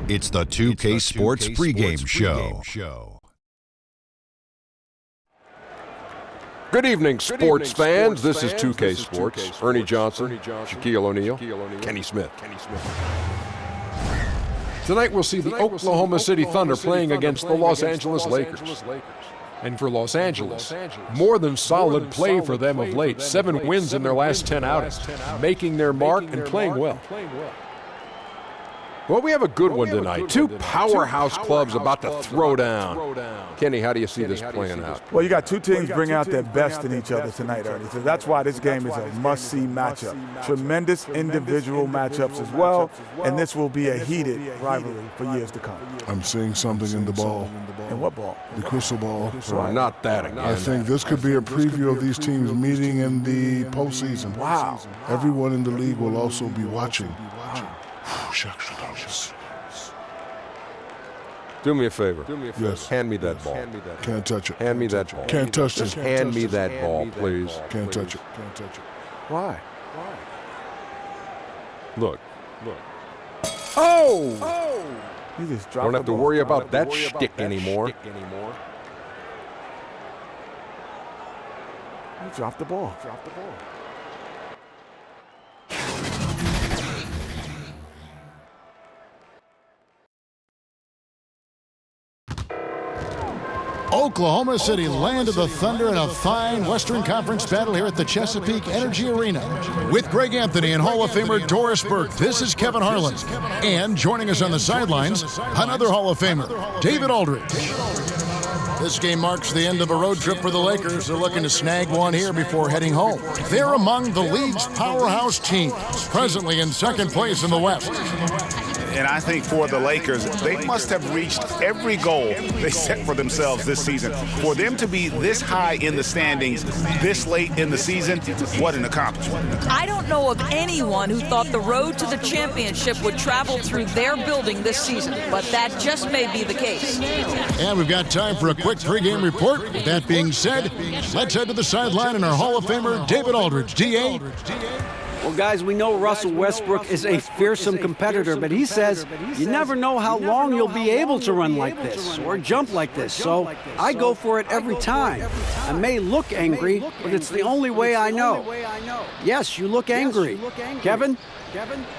It's the 2K Sports Pregame Show. Good evening, sports fans. This is 2K Sports. Ernie Johnson, Shaquille O'Neal, Kenny Smith. Tonight we'll see the Oklahoma City Thunder playing against the Los Angeles Lakers. And for Los Angeles, more than solid play for them of late. 7 wins in their last 10 outings, making their mark and playing well. Well, we have a good one tonight. Two powerhouse clubs about to throw down. Kenny, how do you see this playing out? Well, you got two teams bring out their best in each other tonight, Ernie. So that's why this game is a must-see matchup. Tremendous individual matchups as well, and this will be a heated rivalry for years to come. I'm seeing something in the ball. And what ball? The crystal ball. Well, not that again. I think this could be a preview of these teams meeting in the postseason. Wow. Everyone in the league will also be watching. Do me a favor. Yes. Hand me that ball. Can't touch it. Hand me that ball. Can't touch Just it. hand me that ball, please. Can't touch it. Can't touch it. Why? Look. Oh! You just dropped Don't have to worry about that shtick anymore. You dropped the ball. Oklahoma City land of the Thunder in a fine Western Conference battle here at the Chesapeake Energy Arena. With Greg Anthony and Hall of Famer Doris Burke, this is Kevin Harlan. And joining us on the sidelines, another Hall of Famer, David Aldridge. This game marks the end of a road trip for the Lakers. They're looking to snag one here before heading home. They're among the league's powerhouse teams, presently in second place in the West. And I think for the Lakers, they must have reached every goal they set for themselves this season. For them to be this high in the standings this late in the season, what an accomplishment. I don't know of anyone who thought the road to the championship would travel through their building this season, but that just may be the case. And we've got time for a quick pregame report. With that being said, let's head to the sideline and our Hall of Famer, David Aldridge. D.A.? Well, guys, we know Russell Westbrook is a fearsome competitor, but he says you never know how long you'll be able to run like this or jump like this. So I go for it every time. I may look angry, but it's the only way I know. Yes, you look angry. Kevin?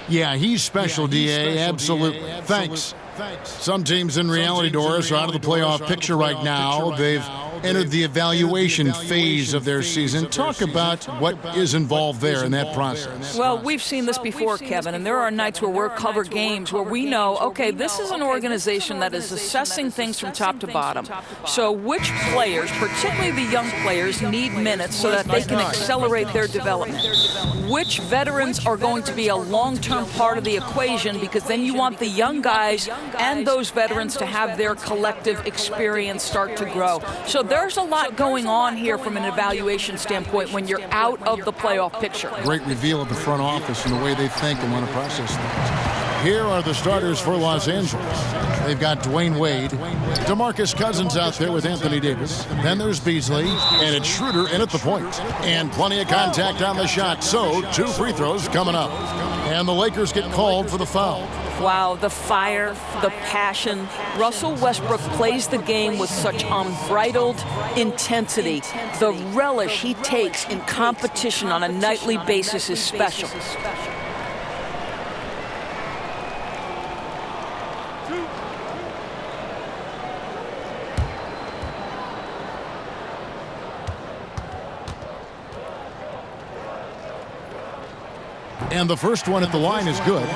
Yeah, he's special, D.A., absolutely. Thanks. Some teams in reality, Doris, are out of the playoff picture right now. They've entered the evaluation phase of their season. Talk about what is involved there in that process. Well, we've seen this before, Kevin, and there are nights where we're cover games where we know, okay, this is an organization that is assessing things from top to bottom. So which players, particularly the young players, need minutes so that they can accelerate their development? Which veterans are going to be a long-term part of the equation, because then you want the young guys and those veterans to have their collective experience start to grow. So there's a lot going on here from an evaluation standpoint when you're out of the playoff picture. Great reveal of the front office and the way they think and want to process things. Here are the starters for Los Angeles. They've got Dwayne Wade, Demarcus Cousins out there with Anthony Davis. Then there's Beasley, and it's Schroeder in at the point. And plenty of contact on the shot, so 2 free throws coming up. And the Lakers get called for the foul. Wow, the fire, the passion. Russell Westbrook plays the game with such unbridled intensity. The relish he takes in competition on a nightly basis is special. And the first one at the line is good.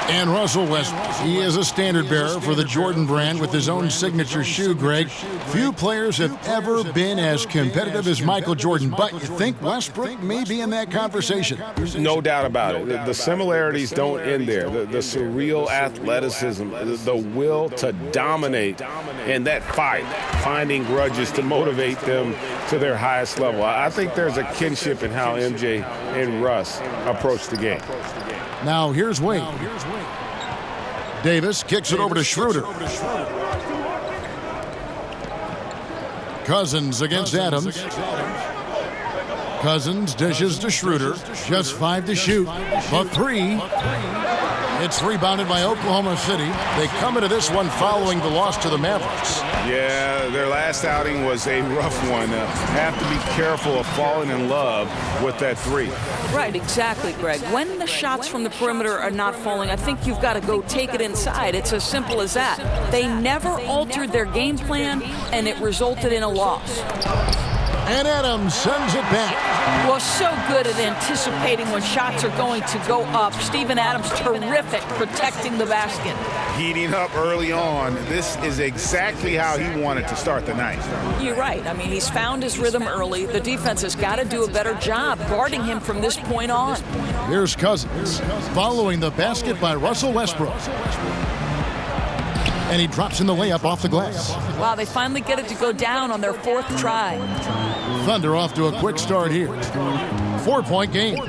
And Russell Westbrook, he is a standard bearer for the Jordan brand with his own signature shoe, Greg. Few players have ever been as competitive as Michael Jordan, but you think Westbrook may be in that conversation? No doubt about it. The similarities don't end there. The surreal athleticism, the will to dominate, and that fight, finding grudges to motivate them to their highest level. I think there's a kinship in how MJ and Russ approach the game. Now here's Wade. Davis kicks it over to Schroeder. Cousins against Adams. Cousins dishes to Schroeder. Just 5 to shoot. A 3. It's rebounded by Oklahoma City. They come into this one following the loss to the Mavericks. Yeah, their last outing was a rough one. Have to be careful of falling in love with that three. Right, exactly, Greg. When the shots from the perimeter are not falling, I think you've got to go take it inside. It's as simple as that. They never altered their game plan, and it resulted in a loss. And Adams sends it back. Well, so good at anticipating when shots are going to go up. Steven Adams, terrific protecting the basket. Heating up early on. This is exactly how he wanted to start the night. You're right. I mean, he's found his rhythm early. The defense has got to do a better job guarding him from this point on. Here's Cousins, following the basket by Russell Westbrook. And he drops in the layup off the glass. Wow, they finally get it to go down on their fourth try. Thunder off to a quick start here. 4-point game.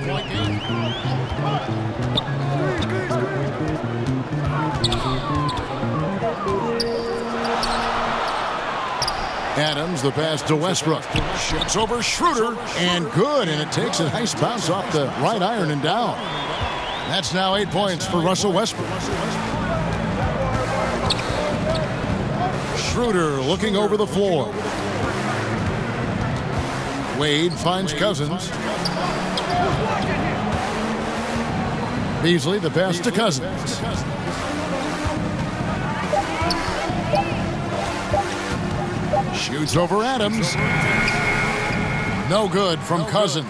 Adams, the pass to Westbrook. Shoots over Schroeder, and good, and it takes a nice bounce off the right iron and down. That's now 8 points for Russell Westbrook. Schroeder looking over the floor. Wade finds Cousins. Beasley, the pass to Cousins. Shoots over Adams. No good from Cousins.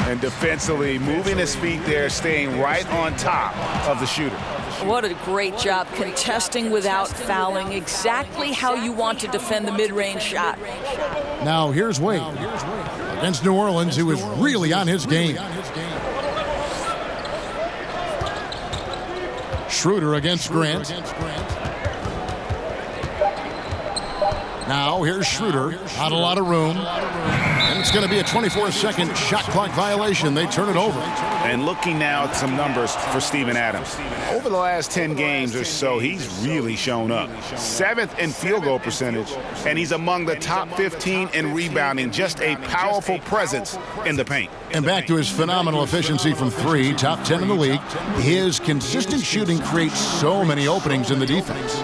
And defensively, moving his feet there, staying right on top of the shooter. What a great job contesting without fouling. Exactly how you want to defend the mid-range shot. Now here's Wade. Against New Orleans, who is really on his game. Schroeder against Grant. Now here's Schroeder. Not a lot of room. And it's going to be a 24-second shot clock violation. They turn it over. And looking now at some numbers for Steven Adams. Over the last 10 games or so, he's really shown up. 7th in field goal percentage, and he's among the top 15 in rebounding. Just a powerful presence in the paint. And back to his phenomenal efficiency from three, top 10 in the league. His consistent shooting creates so many openings in the defense.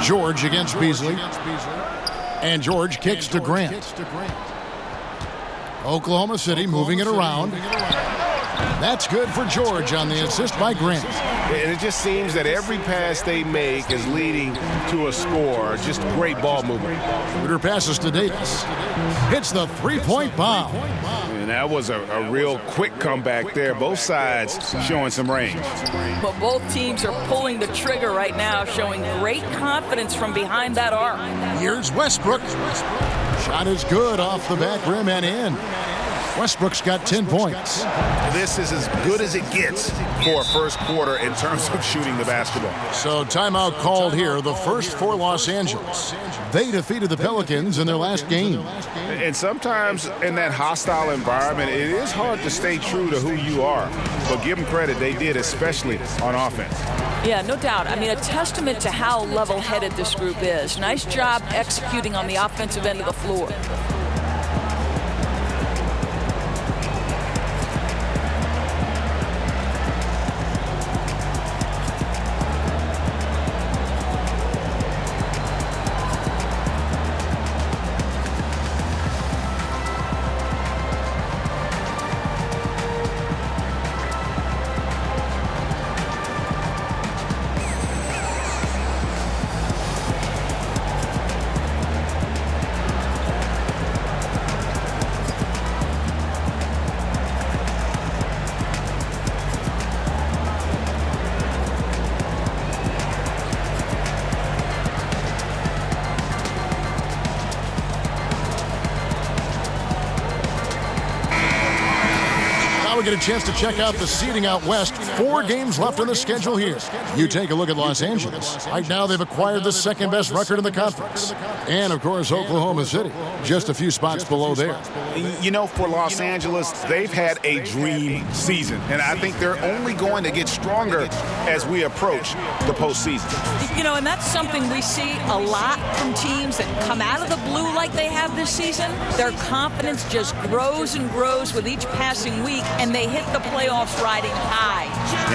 George against Beasley. And George kicks to Grant. Oklahoma City moving it around. That's good for George on the assist by Grant. And it just seems that every pass they make is leading to a score. Just great ball movement. Schroeder passes to Davis. Hits the three-point bomb. And that was a real quick comeback there. Both sides showing some range. But both teams are pulling the trigger right now, showing great confidence from behind that arc. Here's Westbrook. Shot is good off the back rim and in. Westbrook's got 10 points. This is as good as it gets for a first quarter in terms of shooting the basketball. So timeout called here, the first for Los Angeles. They defeated the Pelicans in their last game. And sometimes in that hostile environment, it is hard to stay true to who you are. But give them credit, they did, especially on offense. Yeah, no doubt. I mean, a testament to how level-headed this group is. Nice job executing on the offensive end of the floor. We get a chance to check out the seeding out west. 4 games left on the schedule here. You take a look at Los Angeles. Right now, they've acquired the second best record in the conference. And, of course, Oklahoma City, just a few spots below there. You know, for Los Angeles, they've had a dream season. And I think they're only going to get stronger as we approach the postseason. You know, and that's something we see a lot from teams that come out of the blue like they have this season. Their confidence just grows and grows with each passing week. And and they hit the playoffs riding high.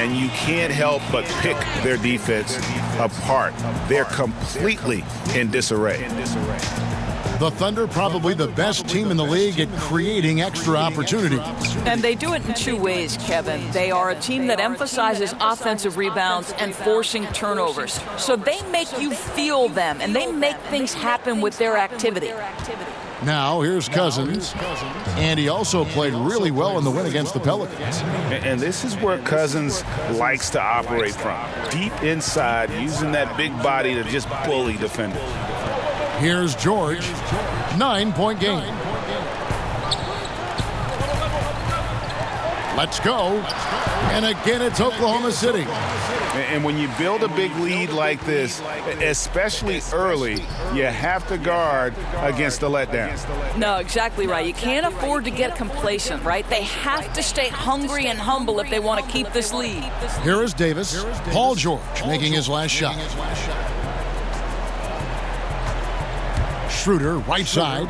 And you can't help but pick their defense apart. They're completely in disarray. The Thunder probably the best team in the league at creating extra opportunities. And they do it in two ways, Kevin. They are a team that emphasizes offensive rebounds and forcing turnovers. So they make you feel them, and they make things happen with their activity. Now, here's Cousins. And he also played really well in the win against the Pelicans. And this is where Cousins likes to operate from. Deep inside, using that big body to just bully defenders. Here's George. 9-point game. Let's go. And again, it's Oklahoma City. And when you build a big lead like this, especially early, you have to guard against the letdown. No, exactly right. You can't afford to get complacent, right? They have to stay hungry and humble if they want to keep this lead. Here is Davis. Paul George making his last shot. Schroeder, right side,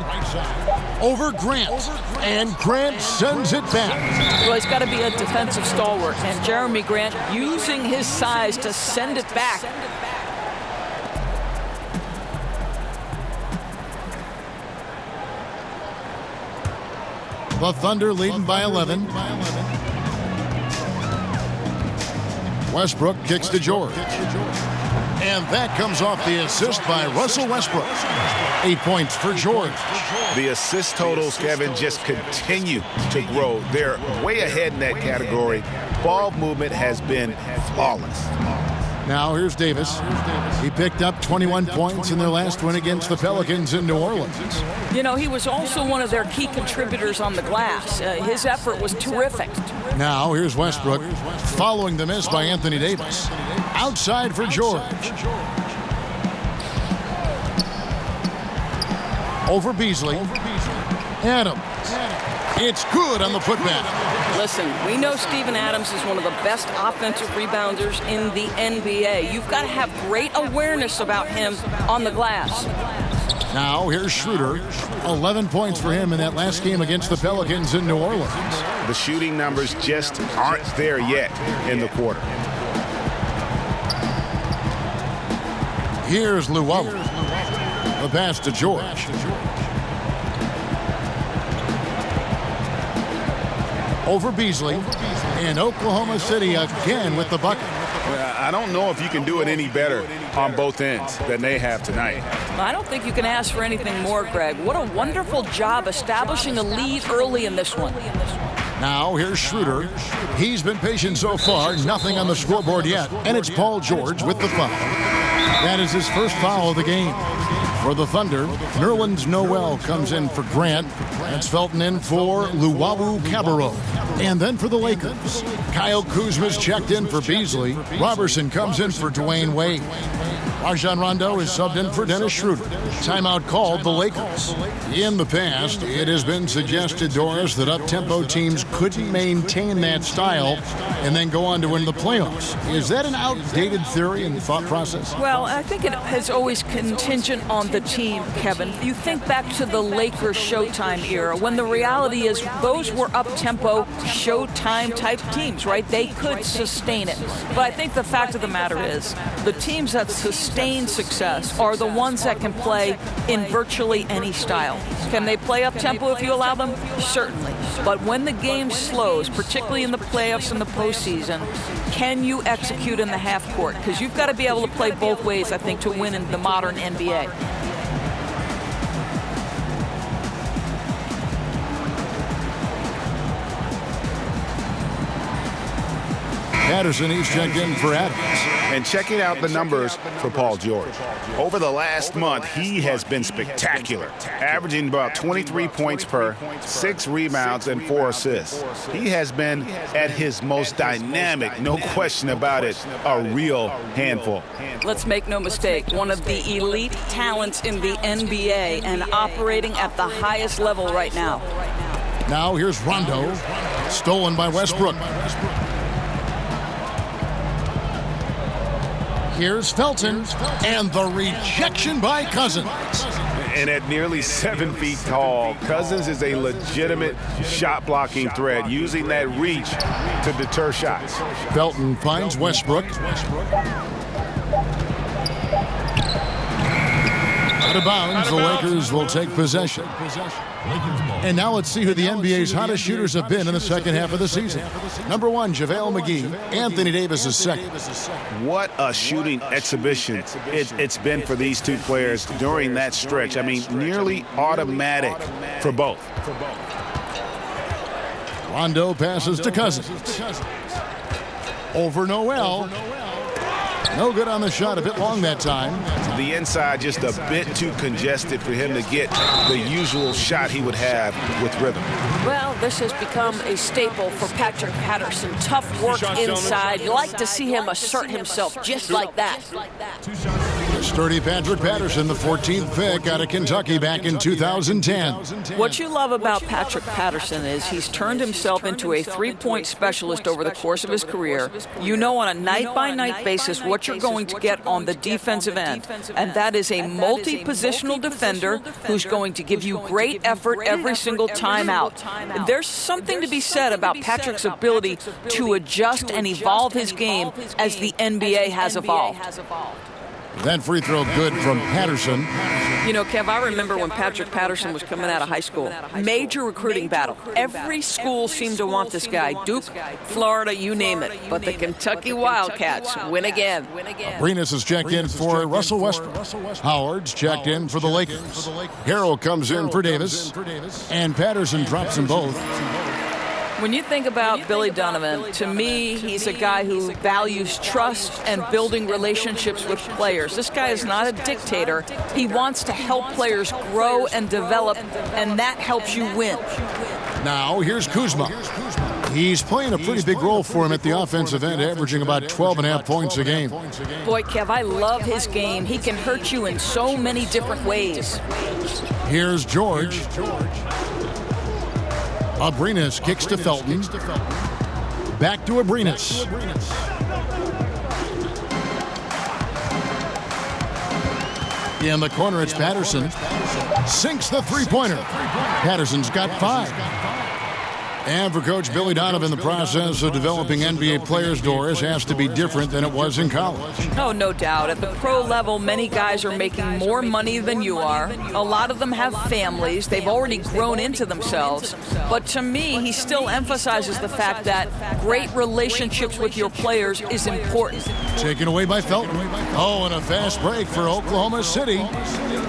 over Grant, and Grant sends it back. Well, he's got to be a defensive stalwart, and Jeremy Grant using his size to send it back. The Thunder leading by 11. Westbrook kicks to George. And that comes off the assist by Russell Westbrook. 8 points for George. The assist totals, Kevin, just continue to grow. They're way ahead in that category. Ball movement has been flawless. Now here's Davis. He picked up 21 points in their last win against the Pelicans in New Orleans. You know, he was also one of their key contributors on the glass. His effort was terrific. Now here's Westbrook following the miss by Anthony Davis. Outside for George. Over Beasley. Adams. It's good on the putback. Listen, we know Steven Adams is one of the best offensive rebounders in the NBA. You've got to have great awareness about him on the glass. Now here's Schroeder. 11 points for him in that last game against the Pelicans in New Orleans. The shooting numbers just aren't there yet in the quarter. Here's Luwawu. The pass to George. Over Beasley. And Oklahoma City again with the bucket. I don't know if you can do it any better on both ends than they have tonight. I don't think you can ask for anything more, Greg. What a wonderful job establishing a lead early in this one. Now here's Schroeder. He's been patient so far. Nothing on the scoreboard yet. And it's Paul George with the foul. That is his first foul of the game. For the Thunder, Nerlens Noel comes in for Grant. That's Felton in for Luwawu-Cabarrot. And then for the Lakers, Kyle Kuzma's checked in for Beasley. Robertson comes in for Dwayne Wade. Rajon Rondo is subbed in for Dennis Schroeder. Timeout called the Lakers. In the past, it has been suggested, Doris, that up-tempo teams couldn't maintain that style and then go on to win the playoffs. Is that an outdated theory and thought process? Well, I think it is always contingent on the team, Kevin. You think back to the Lakers Showtime era, when the reality is those were up-tempo, Showtime-type teams, right? They could sustain it. But I think the fact of the matter is the teams that sustain success are the ones that can play in virtually any style. Can they play up-tempo if you allow them? Certainly. But when the game slows, particularly in the playoffs and the postseason, can you execute in the half court? Because you've got to be able to play both ways, I think, to win in the modern NBA. Patterson, he's checked in for Adams. And checking out the numbers for Paul George. Over the last month, he has been spectacular, averaging about 23 points per, 6 rebounds, and 4 assists. He has been at his most dynamic, no question about it, a real handful. Let's make no mistake, one of the elite talents in the NBA and operating at the highest level right now. Now here's Rondo, stolen by Westbrook. Here's Felton, and the rejection by Cousins. And at nearly 7 feet tall, Cousins is a legitimate shot-blocking threat, using that reach to deter shots. Felton finds Westbrook. Out of bounds, the Lakers will take possession. And now let's see who the NBA's hottest shooters have been in the second half of the season. Number 1, JaVale McGee. Anthony Davis is second. What a shooting exhibition it's been for these two players during that stretch. I mean, nearly automatic for both. Rondo passes to Cousins. Over Noel. No good on the shot, a bit long that time. The inside just a bit too congested for him to get the usual shot he would have with rhythm. Well, this has become a staple for Patrick Patterson. Tough work inside. You like to see him assert himself just like that. Sturdy Patrick Patterson, the 14th pick out of Kentucky back in 2010. What you love about Patrick Patterson is he's turned himself into a three-point specialist over the course of his career. You know on a night-by-night basis what you're going to get on the defensive end, and that is a multi-positional defender who's going to give you great effort every single time out. There's something to be said about Patrick's ability to adjust and evolve his game as the NBA has evolved. That free throw good from Patterson. You know, Kev, I remember when Patrick Patterson was coming out of high school. Major recruiting battle. Every school seemed to want this guy. Duke, Florida, you name it. But the Kentucky Wildcats win again. Arenas is checked in for Russell Westbrook. Howard's checked in for the Lakers. Harrell comes in for Davis. And Patterson drops them both. When you think about Billy Donovan, to me, he's a guy who values trust and building relationships with players. This guy is not a dictator. He wants to help players grow and develop, and that helps you win. Now, here's Kuzma. He's playing a pretty big role for him at the offensive end, averaging about 12.5 points a game. Boy, Kev, I love his game. He can hurt you in so many different ways. Here's George. Abrinas kicks to Felton. Back to Abrinas. In the corner, it's Patterson. Sinks the three-pointer. Patterson's got 5. And for Coach Billy Donovan, the process of developing NBA players, Doris, has to be different than it was in college. Oh, no doubt. At the pro level, many guys are making more money than you are. A lot of them have families. They've already grown into themselves. But to me, he still emphasizes the fact that great relationships with your players is important. Taken away by Felton. Oh, and a fast break for Oklahoma City.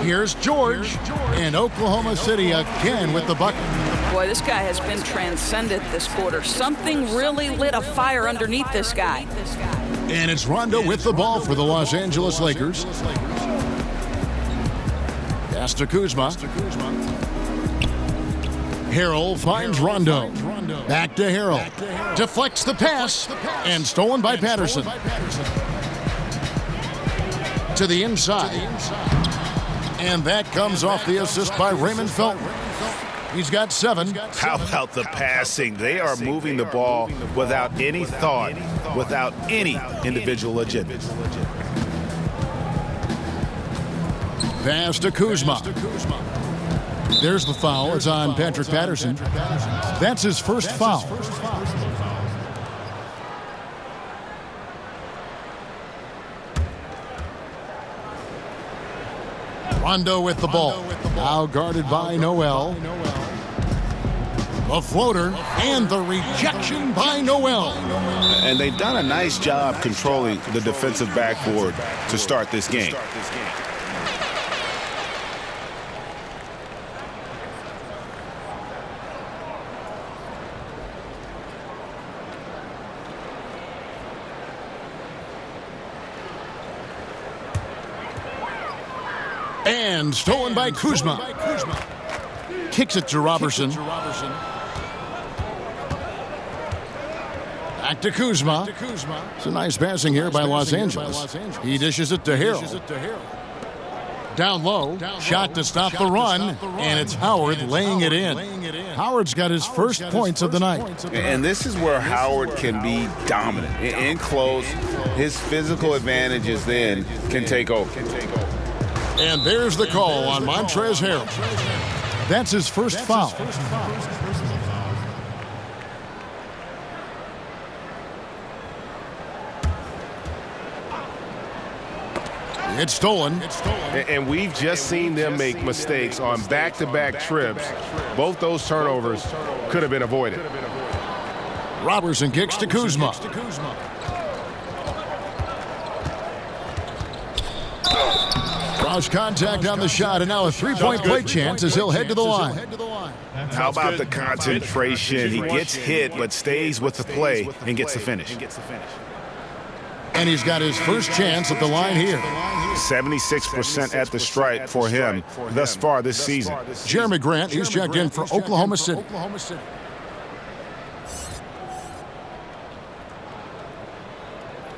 Here's George. And Oklahoma City again with the bucket. Boy, this guy has been transcendent this quarter. Something really lit a fire underneath this guy. And it's Rondo with the ball for the Los Angeles Lakers. Pass to Kuzma. Harrell finds Rondo. Back to Harrell. Deflects the pass. And stolen by Patterson. To the inside. And that comes off the assist by Raymond Felton. He's got 7. How about the passing? They are moving the ball without any thought, without any individual agenda. Pass to Kuzma. There's the foul. It's on Patrick Patterson. That's his first foul. Rondo with the ball. Now guarded by Noel. The floater and the rejection by Noel. And they've done a nice job controlling the defensive backboard to start this game. And stolen by Kuzma. Kicks it to Robertson. Back to Kuzma. It's a nice passing here by Los Angeles. He dishes it to Harrell. Down low. Shot to stop the run. And it's Howard laying it in. Howard's got his first points of the night. And this is where Howard can be dominant. In close, his physical advantages then can take over. And there's the call on Montrezl Harrell. That's his first foul. It's stolen. And we've just seen them make mistakes on back-to-back trips. Both those turnovers could have been avoided. Robertson kicks to Kuzma. Cross contact on the shot, and now a three-point play chance as he'll head to the line. How about the concentration? He gets hit but stays with the play and gets the finish. And he's got his first chance at the line here. 76% at the stripe for him thus far this season. Jeremy Grant, he's checked in for Oklahoma City.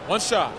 One shot.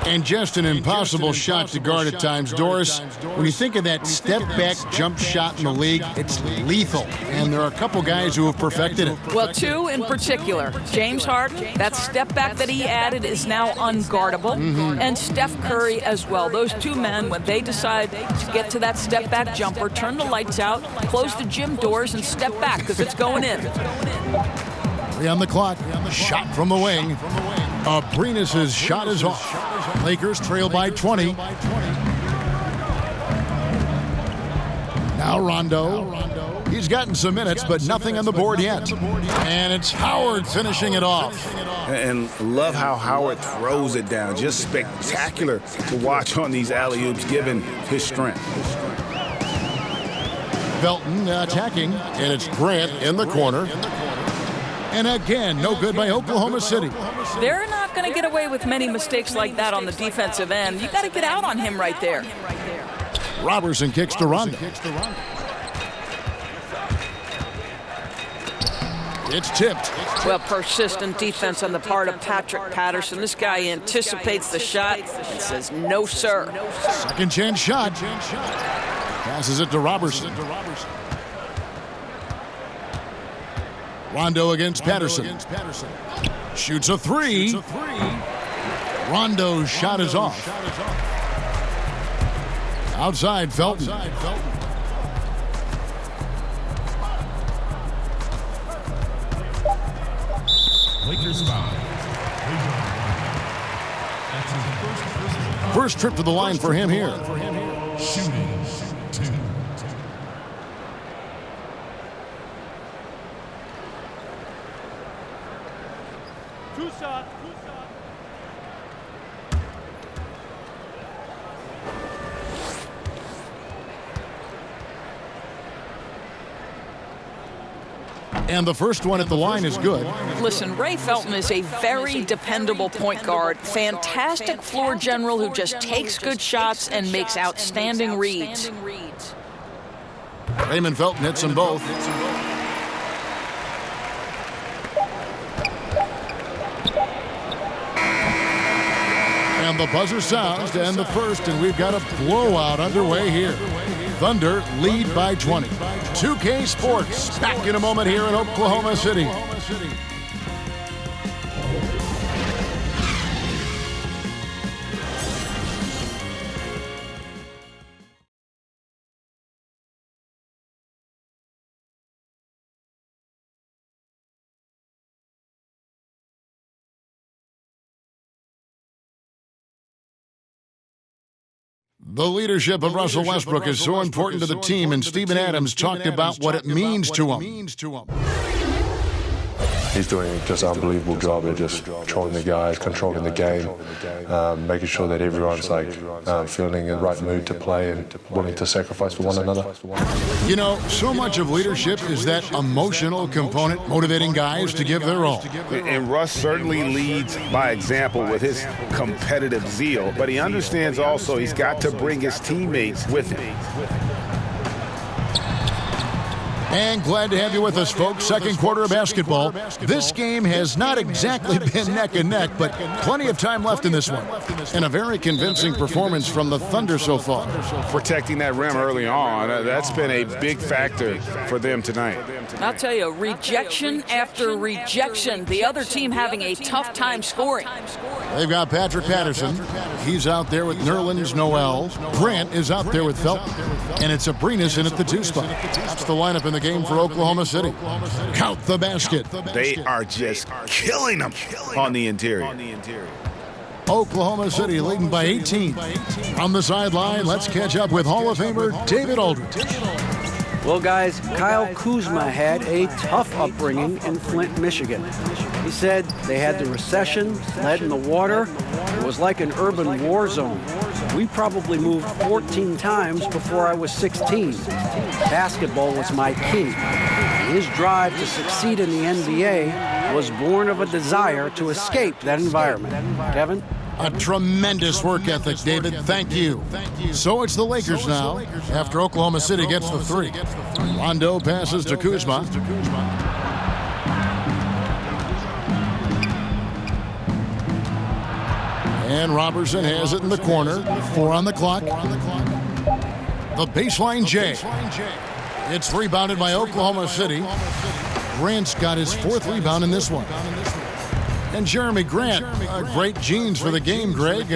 And just an impossible shot to guard at times, Doris. When you think of that step-back jump shot in the league, it's lethal. And there are a couple guys who have perfected it. Well, two in particular. James Harden, that step-back that he added is now unguardable. And Steph Curry as well. Those two men, when they decide to get to that step-back jumper, turn the lights out, close the gym doors, and step back because it's going in. 3 on the clock. Shot from the wing. Abrinas' shot is off. Lakers trail by 20. Now Rondo. He's gotten some minutes, but nothing on the board yet. And it's Howard finishing it off. And love how Howard throws it down. Just spectacular to watch on these alley-oops given his strength. Felton attacking, and it's Grant in the corner. And again, no good by Oklahoma City. They're not going to get away with many mistakes like that on the defensive end. You got to get out on him right there. Robertson kicks to Rondo. It's tipped. Well, persistent defense on the part of Patrick Patterson. This guy anticipates the shot and says, no, sir. Second chance shot. Passes it to Robertson. Rondo against Patterson. Shoots a three. Rondo's shot is off. Outside Felton. First trip to the line for him here. And the first one at the line is good. Listen, Ray Felton is a very dependable point guard, fantastic floor general who just takes good shots and makes outstanding reads. Raymond Felton hits them both. And the buzzer sounds to end the first, and we've got a blowout underway here. Thunder lead by 20. 2K Sports back in a moment here in Oklahoma City. The leadership of Russell Westbrook is so important to the team, and Steven Adams talked about what it means to him. He's doing just an unbelievable job of just controlling the guys, controlling the game, making sure that everyone's feeling in the right mood to play and willing to sacrifice for one another. You know, so much of leadership is that emotional component, motivating guys to give their all. And Russ certainly leads by example with his competitive zeal, but he understands also he's got to bring his teammates with him. And glad to have you with us, folks. Second quarter of basketball. This game has not exactly been neck and neck, but plenty of time left in this one. And a very convincing performance from the Thunder so far. Protecting that rim early on, that's been a big factor for them tonight. I'll tell you, rejection after rejection. The other team having a tough time scoring. They've got Patrick Patterson. He's out there with Nerlens Noel. Grant is out there with Felton. And it's Abrinas in at the 2 spot. That's the lineup in the game for Oklahoma City. Count the basket. They are just killing them on the interior. Oklahoma City leading by 18. On the sideline, let's catch up with Hall of Famer David Aldridge. Well, guys, Kyle Kuzma had a tough upbringing in Flint, Michigan. He said they had the recession, lead in the water. It was like an urban war zone. We probably moved 14 times before I was 16. Basketball was my key. His drive to succeed in the NBA was born of a desire to escape that environment. Kevin? A tremendous work ethic, David. Thank you. So it's the Lakers now, after Oklahoma City gets the 3. Rondo passes to Kuzma. And Robertson has it in the corner. 4 on the clock. The baseline J. It's rebounded by Oklahoma City. Grant's got his 4th rebound in this one. And Jeremy Grant, great genes for the game, Greg.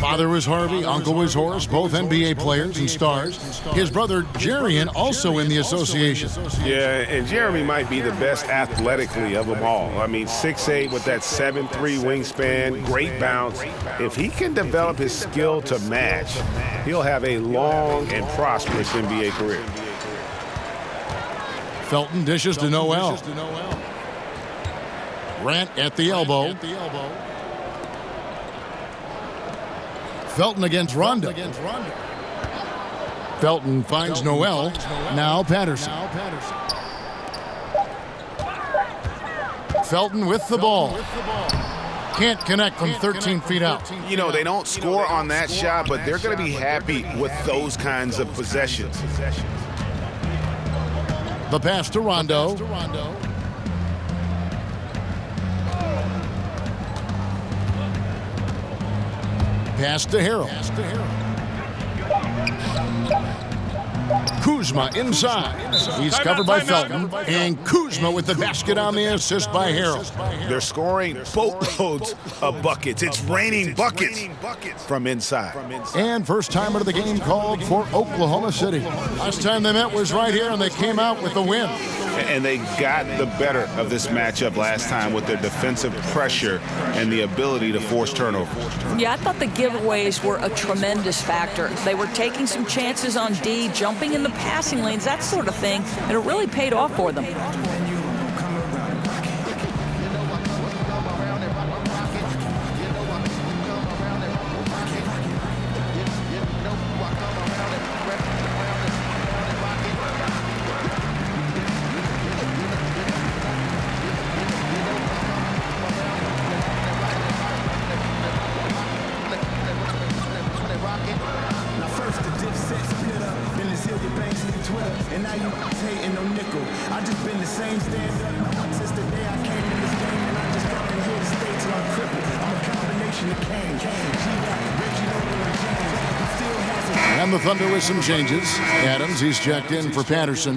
Father was Harvey, uncle was Horace, both NBA players and stars. His brother Jarian also in the association. Yeah, and Jeremy might be the best athletically of them all. I mean, 6'8" with that 7'3" wingspan, great bounce. If he can develop his skill to match, he'll have a long and prosperous NBA career. Felton dishes to Noel. Grant at the elbow. Felton against Rondo. Felton finds Noel. Now Patterson. Felton with the ball. Can't connect from 13 feet out. You know, they don't score on that shot, but they're going to be happy with those kinds of possessions. The pass to Rondo. Pass to Harrell. Kuzma inside. He's covered by Felton. And Kuzma with the basket on the assist by Harrell. They're scoring boatloads of buckets. It's raining buckets from inside. And first time out of the game called for Oklahoma City. Last time they met was right here, and they came out with the win. And they got the better of this matchup last time with their defensive pressure and the ability to force turnovers. Yeah, I thought the giveaways were a tremendous factor. They were taking some chances on D, jumping in the passing lanes, that sort of thing, and it really paid off for them. And the Thunder with some changes. Adams, he's checked in for Patterson.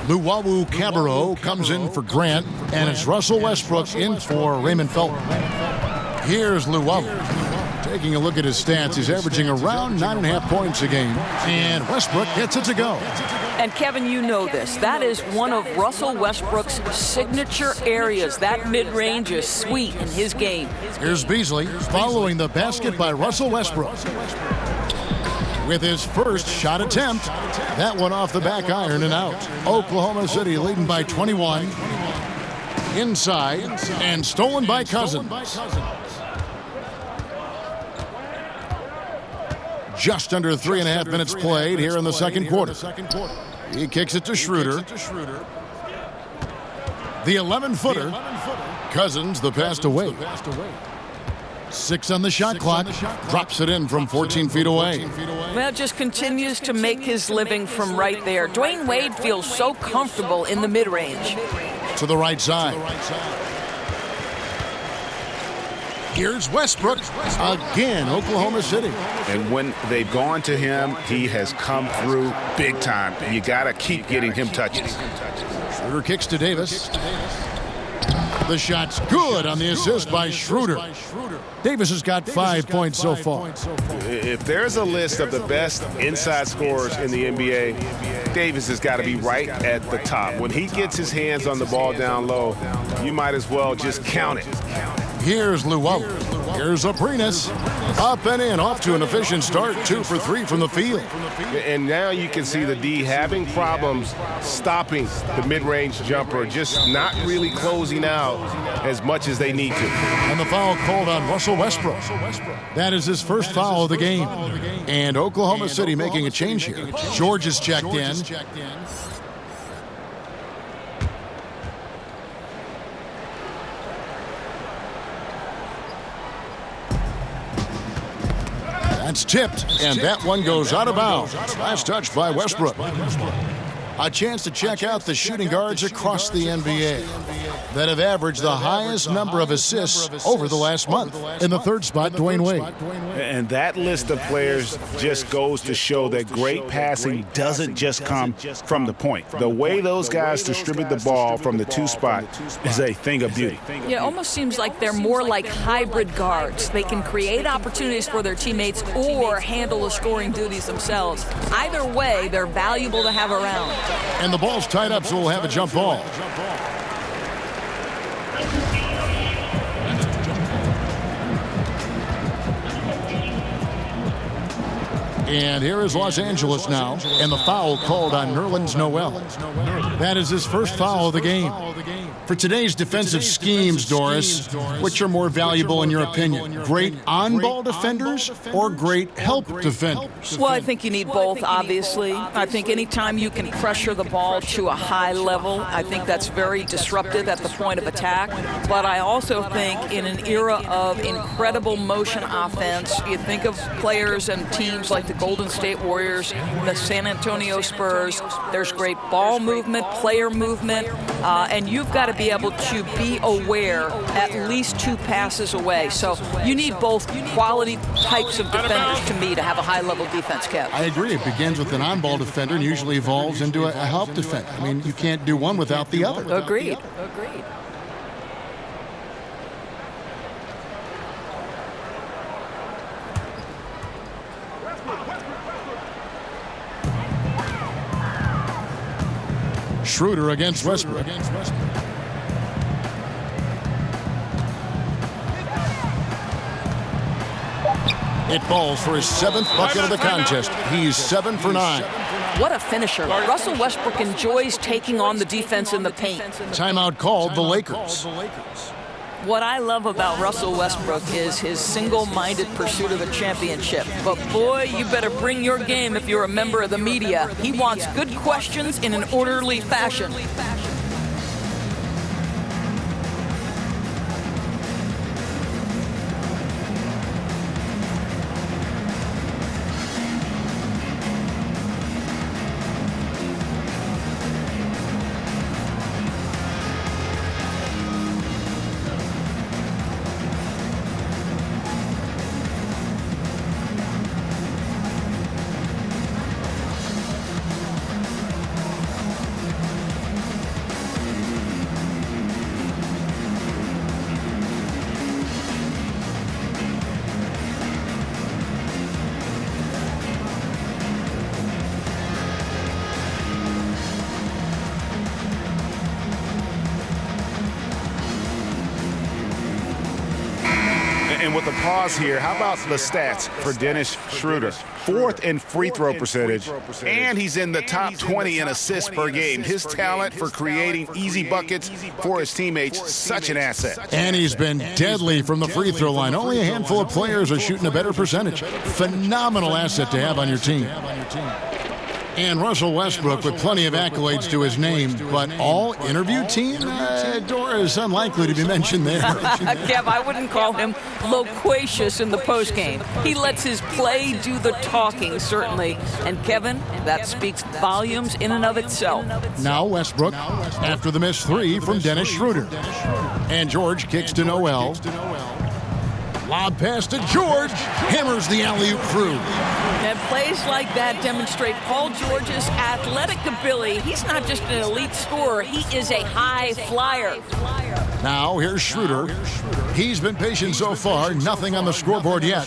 Luwawu Cabarro comes in for Grant. And it's Russell Westbrook in for Raymond Felton. Here's Luwawu. Taking a look at his stats, he's averaging around 9.5 points a game. And Westbrook gets it to go. And Kevin, you know this. That is one of Russell Westbrook's signature areas. That mid-range is sweet in his game. Here's Beasley following the basket by Russell Westbrook. With his first shot attempt, that one off the back iron and out. Oklahoma City leading by 21. Inside and stolen by Cousins. Just under 3.5 minutes played here in the second quarter. He kicks it to Schroeder. The 11-footer. Cousins, the pass away. 6 on the shot clock. Drops it in from 14 feet away. Well, just continues to make his living from right there. Dwayne Wade feels so comfortable in the mid-range. To the right side. Here's Westbrook. Again, Oklahoma City. And when they've gone to him, he has come through big time. You got to keep getting him touches. Schroeder kicks to Davis. The shot's good on the assist by Schroeder. Davis has got 5 points so far. If there's a list of the best inside scorers in the NBA, Davis has got to be right at the top. When he gets his hands on the ball down low, you might as well just count it. Here's Luau. Here's Aprinas. Up and in, off to an efficient start. 2 for 3 from the field. And now you can see the D having problems stopping the mid-range jumper, just not really closing out as much as they need to. And the foul called on Russell Westbrook. That is his first foul of the game. And Oklahoma City making a change here. George is checked in. That's tipped, and that one goes out of bounds. Last touch by Westbrook. A chance to check out the shooting guards across the NBA that have averaged the highest number of assists over the last month. In the third spot, Dwayne Wade. And that list of players just goes to show that great passing doesn't just come from the point. The way those guys distribute the ball from the 2 spot is a thing of beauty. Yeah, it almost seems like they're more like hybrid guards. They can create opportunities for their teammates or handle the scoring duties themselves. Either way, they're valuable to have around. And the ball's tied up, so we'll have a jump ball. And here is Los Angeles now, and the foul called on Nerlens Noel. That is his first foul of the game. For today's defensive schemes, Doris, which are more valuable in your opinion? Great on-ball defenders or great help defenders? Well, I think you need both, obviously. I think anytime you can pressure the ball to a high level, I think that's very disruptive at the point of attack. But I also think in an era of incredible motion offense, you think of players and teams like the Golden State Warriors, the San Antonio Spurs, there's great ball movement, player movement, and you've got to be able to be aware at least 2 passes away. So you need both quality types of defenders to me to have a high-level defense, Kev. I agree. It begins with an on-ball defender and usually evolves into a help defender. I mean, you can't do one without the other. Agreed. Schroeder against Westbrook. It falls for his 7th bucket of the contest. He's 7 for 9. What a finisher. Russell Westbrook enjoys taking on the defense in the paint. Timeout called the Lakers. What I love about Russell Westbrook is his single-minded pursuit of a championship. But boy, you better bring your game if you're a member of the media. He wants good questions in an orderly fashion. And with a pause here, how about the stats for Dennis Schroeder? 4th in free throw percentage, and he's in the top 20 in assists per game. His talent for creating easy buckets for his teammates, such an asset. And he's been deadly from the free throw line. Only a handful of players are shooting a better percentage. Phenomenal asset to have on your team. And Russell Westbrook with plenty of accolades to his name, but all interview team? Dora is unlikely to be mentioned there. Kev, I wouldn't call him loquacious in the postgame. He lets his play do the talking, certainly. And Kevin, that speaks volumes in and of itself. Now Westbrook after the missed three from Dennis Schroeder. And George kicks to Noel. Lob pass to George. Hammers the alley-oop through. And plays like that demonstrate Paul George's athletic ability. He's not just an elite scorer. He is a high flyer. Now here's Schroeder. He's been patient so far. Nothing on the scoreboard yet.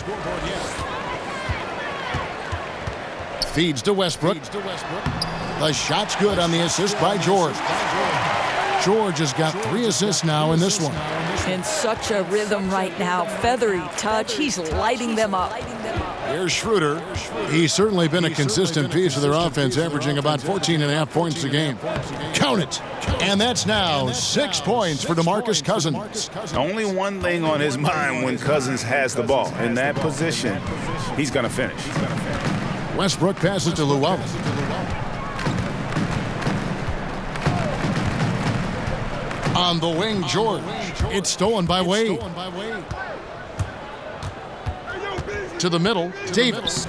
Feeds to Westbrook. The shot's good on the assist by George. George has got 3 assists now in this one. In such a rhythm right now. Feathery touch. He's lighting them up. Here's Schroeder. He's certainly been a consistent piece of their offense, averaging about 14.5 points a game. Count it. And that's now 6 points for Demarcus Cousins. Only one thing on his mind when Cousins has the ball. In that position, he's going to finish. Westbrook passes to Luau. On the wing, George. It's stolen by Wade. To the middle, Davis.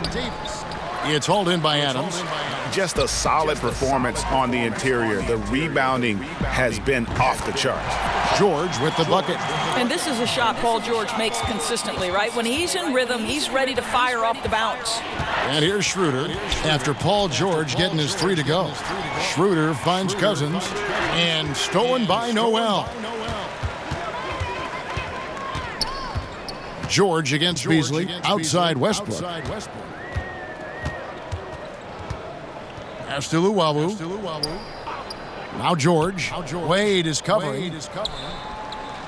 It's hauled in by Adams. Just a solid performance on the interior. The rebounding has been off the charts. George with the bucket. And this is a shot Paul George makes consistently, right? When he's in rhythm, he's ready to fire off the bounce. And here's Schroeder after Paul George getting his 3 to go. Schroeder finds Cousins and stolen by Noel. George against Beasley, outside Westbrook. Pass to Luau. Now George. Wade is covering.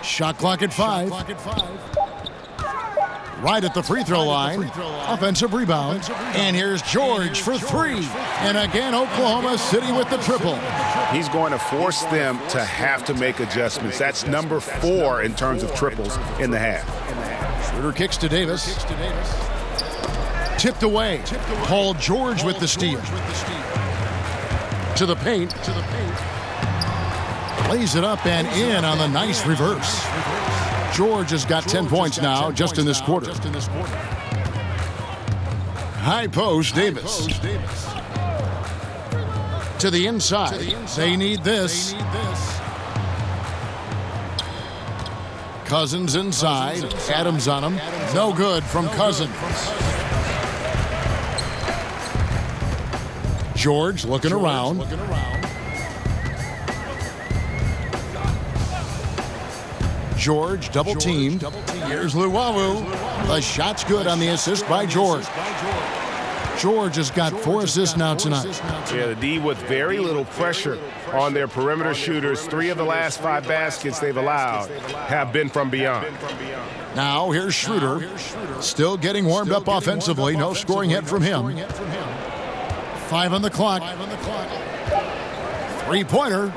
Shot clock at 5. Right at the free throw line. Offensive rebound. And here's George for 3. And again, Oklahoma City with the triple. He's going to force them to have to make adjustments. That's number 4 in terms of triples in the half. Schroeder kicks to Davis. Tipped away. Paul George with the steal. To the paint. Lays it up and in on the nice reverse. George has got 10 points now just in this quarter. High post, Davis. To the inside. They need this. Cousins inside. Adams on him. No good from Cousins. George looking around. George double teamed. Here's Luau. The shot's good on the assist by George. George has got 4 assists now tonight. Yeah, the D with very little pressure on their perimeter shooters. 3 of the last 5 baskets they've allowed have been from beyond. Now here's Schroeder. Still getting warmed up offensively. No scoring hit from him. 5 on the clock. 3-pointer.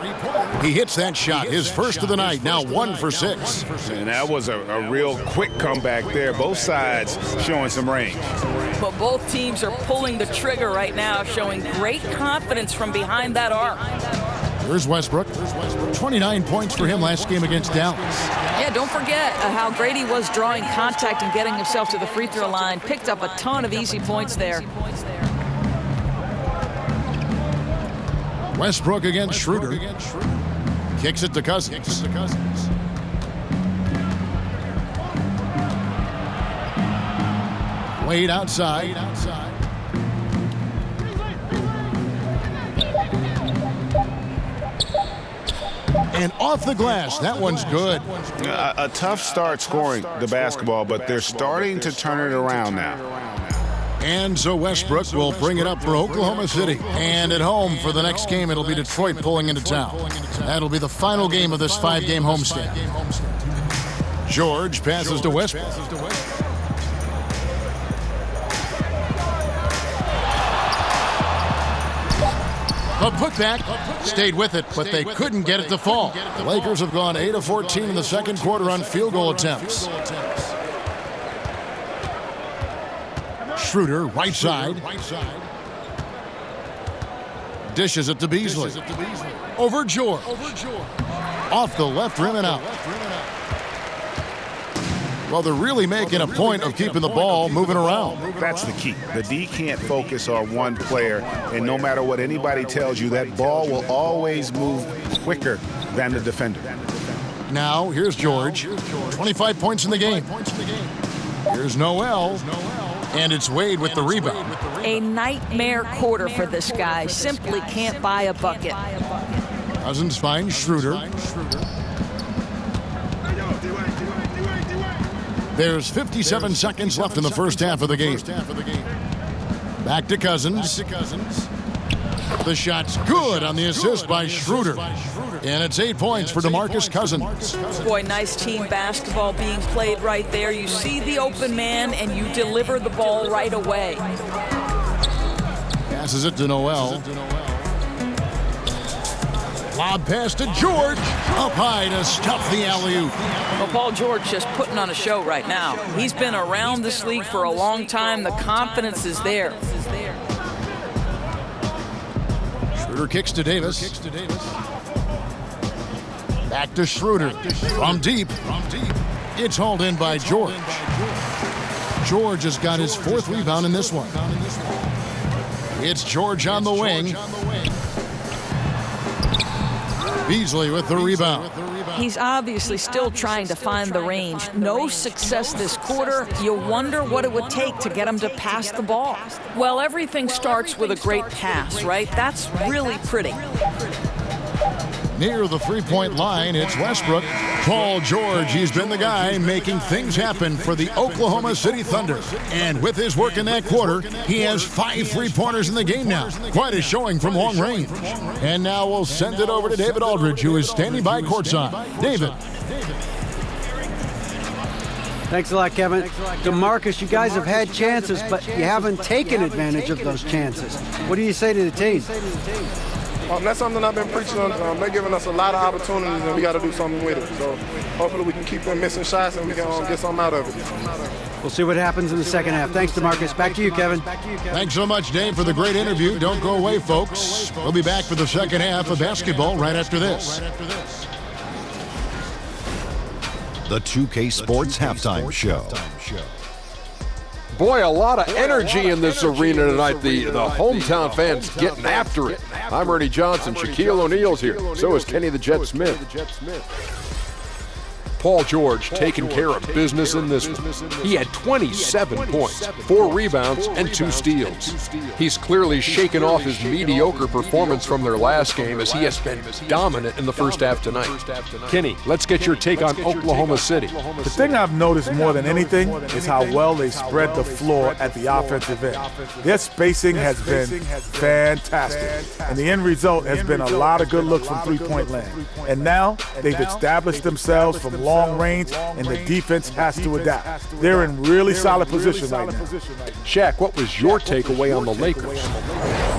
He hits that shot, his first of the night, now 1 for 6. And that was a real quick comeback there. Both sides showing some range. But both teams are pulling the trigger right now, showing great confidence from behind that arc. Here's Westbrook. 29 points for him last game against Dallas. Yeah, don't forget how great he was drawing contact and getting himself to the free throw line. Picked up a ton of easy points there. Westbrook against Schroeder. Kicks it to Cousins. Wade outside. And off the glass. That one's good. A tough start scoring the basketball, but they're starting to turn it around now. And so Westbrook will bring it up for Oklahoma City. And at home for the next game, it'll be Detroit pulling into town. That'll be the final game of this 5-game homestand. George passes to Westbrook. A putback, stayed with it, but they couldn't get it to fall. The Lakers have gone 8 of 14 in the second quarter on field goal attempts. Schroeder, right side. Dishes it to Beasley. Over George. Off the left rim and out. Well, they're really making a point of keeping the ball moving around. That's the key. The D can't focus on one player, and no matter what anybody tells you, that ball will always move quicker than the defender. Now, here's George. 25 points in the game. Here's Noel. And it's Wade with the rebound. A nightmare quarter for this guy. Simply can't buy a bucket. Cousins finds Schroeder. There's 57 seconds left in the first half of the game. Back to Cousins. The shot's good on the assist by Schroeder. And it's 8 points for Demarcus Cousins. Boy, nice team basketball being played right there. You see the open man and you deliver the ball right away. Passes it to Noel. Lob pass to George. Up high to stuff the alley-oop. Well, Paul George just putting on a show right now. He's been around this league for a long time. The confidence is there. Schroeder kicks to Davis. Back to Schroeder. From deep. It's hauled in by George. George has got his 4th rebound in this one. It's George on the wing. Beasley with the rebound. He's obviously still trying to find the range. No success this quarter. You wonder what it would take to get him to pass the ball. Well, everything starts with a great pass, right? That's really pretty. Near the three-point line, it's Westbrook. Paul George, he's been the guy making things happen for the Oklahoma City Thunder. And with his work in that quarter, he has 5 three-pointers in the game now. Quite a showing from long range. And now we'll send it over to David Aldridge, who is standing by courtside. David. Thanks a lot, Kevin. Demarcus, you guys have had chances, but you haven't taken advantage of those chances. What do you say to the team? That's something I've been preaching on. They're giving us a lot of opportunities, and we got to do something with it. So hopefully we can keep them missing shots, and we can get something out of it. We'll see what happens in the second half. Thanks, Demarcus. Back to you, Kevin. Thanks so much, Dave, for the great interview. Don't go away, folks. We'll be back for the second half of basketball right after this. The 2K Sports Halftime Show. Boy, a lot of energy in this arena tonight. The hometown fans getting after it. I'm Ernie Johnson. Shaquille O'Neal's here. So is Kenny the Jet Smith. Paul George taking care of business in this one. He had 27 points, 4 rebounds, and 2 steals. He's clearly shaken off his mediocre performance from their last game as he has been dominant in the first half tonight. Kenny, let's get your take on Oklahoma City. The thing I've noticed more than anything is how well they spread the floor at the offensive end. Their spacing has been fantastic, and the end result has been a lot of good looks from three-point land. And now they've established themselves from long range, and the defense has to adapt. They're in really solid position right now. Shaq, what was your takeaway on the Lakers?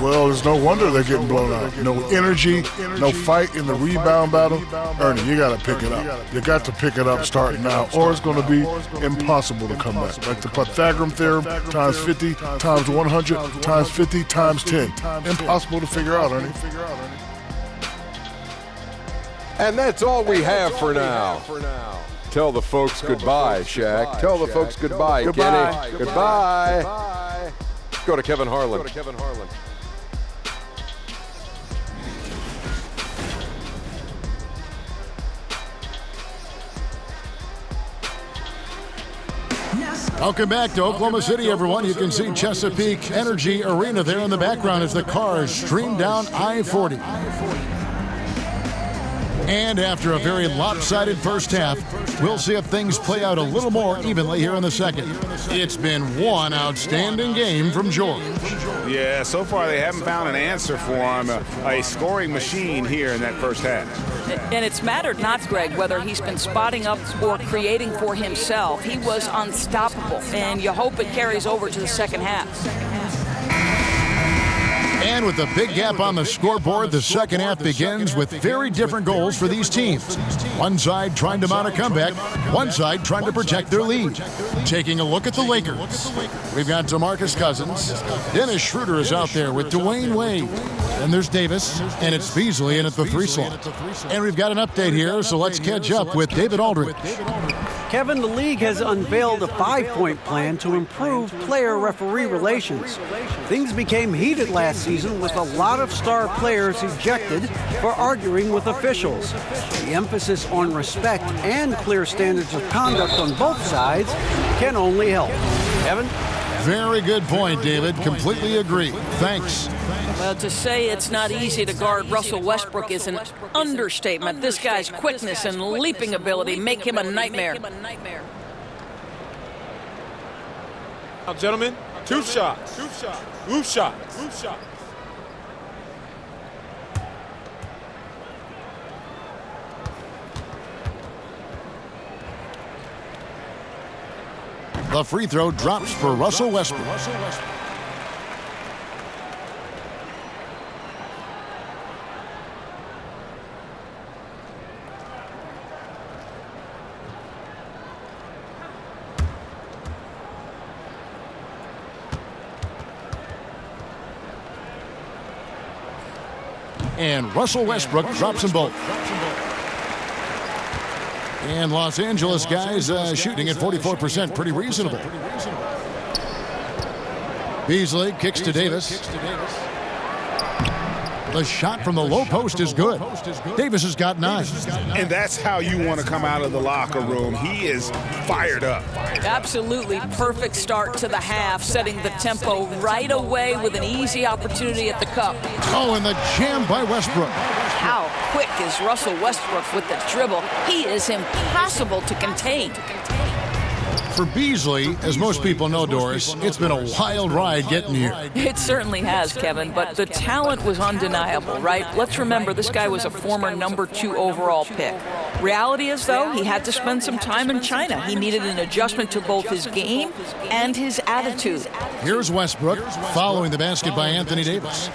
Well, there's no wonder they're getting blown out. No energy, no fight in the rebound battle. Ernie, you got to pick it up. You got to pick it up starting now, or it's going to be impossible to come back. Like the Pythagorean theorem, times 50, times 100, times 50, times 10. Impossible to figure out, Ernie. And that's all we have for now. Tell the folks goodbye, Shaq. Tell the folks goodbye, Kenny. Goodbye. Go to Kevin Harlan. Welcome back to Oklahoma City, everyone. You can see Chesapeake Energy Arena there in the background as the cars stream down I-40. And after a very lopsided first half, we'll see if things play out a little more evenly here in the second. It's been one outstanding game from George. Yeah, so far they haven't found an answer for him, a scoring machine here in that first half. And it's mattered not, Greg, whether he's been spotting up or creating for himself. He was unstoppable, and you hope it carries over to the second half. And with a big gap on the scoreboard, the second half begins with very different goals for these teams. One side trying to mount a comeback, one side trying to protect their lead. Taking a look at the Lakers. We've got Demarcus Cousins. Dennis Schroeder is out there with Dwayne Wade. And there's Davis, and it's Beasley in at the 3 slot. And we've got an update here, so let's catch up with David Aldridge. Kevin, the league has unveiled a 5-point plan to improve player-referee relations. Things became heated last season with a lot of star players ejected for arguing with officials. The emphasis on respect and clear standards of conduct on both sides can only help. Kevin? Very good point, David. Completely agree. Thanks. Well, to say it's not easy to guard Russell Westbrook is an understatement. This guy's quickness and leaping ability make him a nightmare. Now, gentlemen, 2 shots. Roof shot. The free throw drops for Russell Westbrook. And Russell Westbrook drops them both. And Los Angeles guys shooting at 44%, pretty reasonable. Beasley kicks to Davis. The shot from the low post is good. Davis has got 9. And that's how you want to come out of the locker room. He is fired up. Absolutely perfect start to the half, setting the tempo right away with an easy opportunity at the cup. Oh, and the jam by Westbrook. How quick is Russell Westbrook with the dribble? He is impossible to contain. For Beasley, as most people know, Doris, it's been a wild ride getting here. It certainly has, Kevin, but the talent was undeniable, right? Let's remember this guy was a former #2 overall pick. Reality is, though, he had to spend some time in China. He needed an adjustment to both his game and his attitude. Here's Westbrook following the basket by Anthony Davis.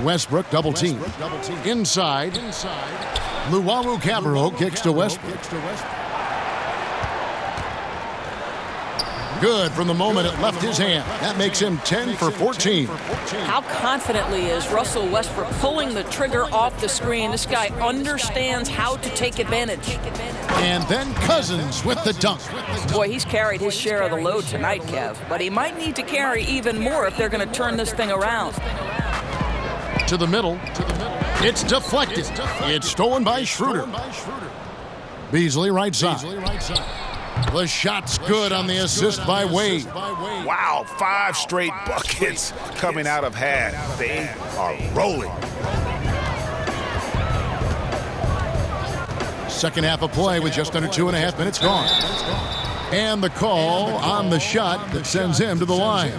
Westbrook double team. Inside. Luwawu Cabarro kicks to Westbrook. Good from the moment it left his hand. That makes him 10 for 14. How confidently is Russell Westbrook pulling the trigger off the screen? This guy understands how to take advantage. And then Cousins with the dunk. Boy, he's carried his share of the load tonight, Kev, but he might need to carry even more if they're going to turn this thing around. To the middle. It's deflected. It's stolen by Schroeder. Beasley right side. The shot's good on the assist by Wade. Wow, 5 straight buckets coming out of half. They are rolling. Second half of play with just under 2.5 minutes gone. And the call on the shot that sends him to the line.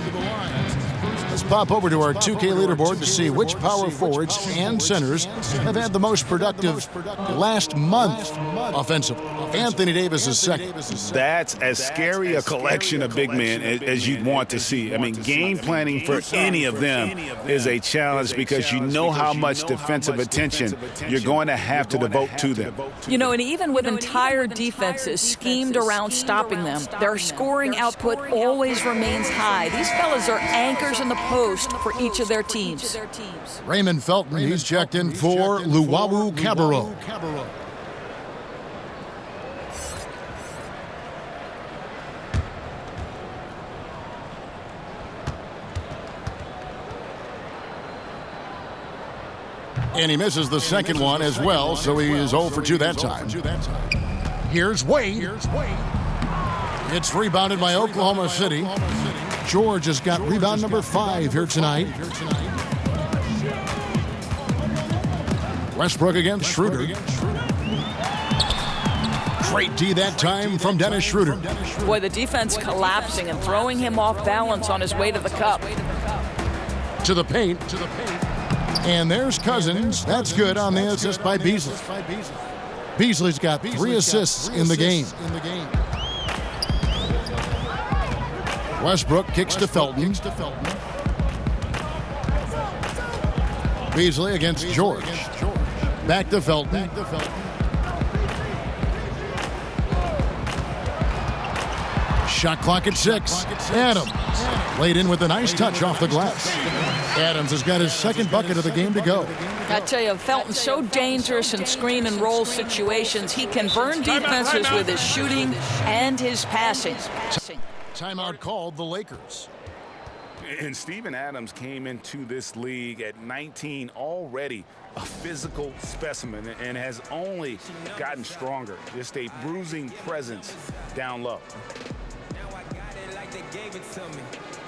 Let's pop over to our 2K leaderboard to see which power forwards and centers have had the most productive last month offensively. Anthony Davis is second. That's as scary a collection of big men as you'd want to see. I mean, game planning for any of them is a challenge because you know how much defensive attention you're going to have to devote to them. You know, and even with entire defenses schemed around stopping them, their scoring output always remains high. These fellas are anchors in the post for each of their teams. Raymond Felton, he's checked in for Luwawu Cabarro. And he misses the second one as well, so he is 0 for 2 that time. Here's Wade. It's rebounded by Oklahoma City. George has got rebound number 5 here tonight. Westbrook against Schroeder. Great D that time from Dennis Schroeder. Boy, the defense collapsing and throwing him off balance on his way to the cup. To the paint. And there's Cousins. That's good on the assist by Beasley. Beasley's got 3 assists in the game. Westbrook kicks to Felton. Beasley against George. Back to Felton. Shot clock at 6. Adams laid in with a nice touch off the glass. Adams has got his second bucket of the game to go. I tell you, Felton's so dangerous in screen and roll situations. He can burn defenses with his shooting and his passing. Timeout called the Lakers. And Steven Adams came into this league at 19, already a physical specimen, and has only gotten stronger. Just a bruising presence down low. Now I got it like they gave it to me,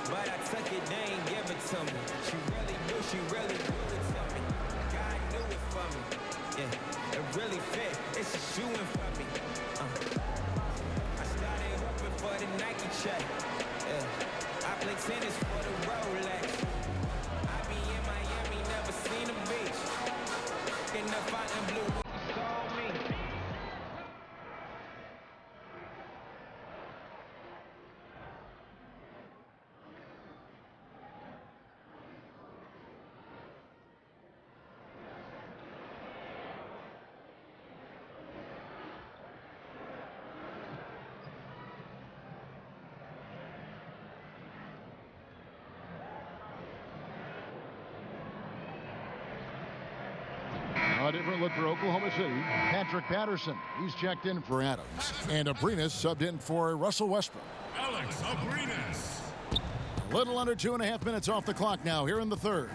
but I took it, they ain't give it to me. She really knew, she really knew it to me. God knew it for me. Yeah, it really fit. It's a shoe-in for me. I started hoping for the Nike check. Yeah, I play tennis for the Rolex. I be in Miami, never seen a beach. In the fountain blue, call me. A different look for Oklahoma City. Patrick Patterson, he's checked in for Adams. And Abrinas subbed in for Russell Westbrook. Alex Abrinas. A little under 2.5 minutes off the clock now here in the third.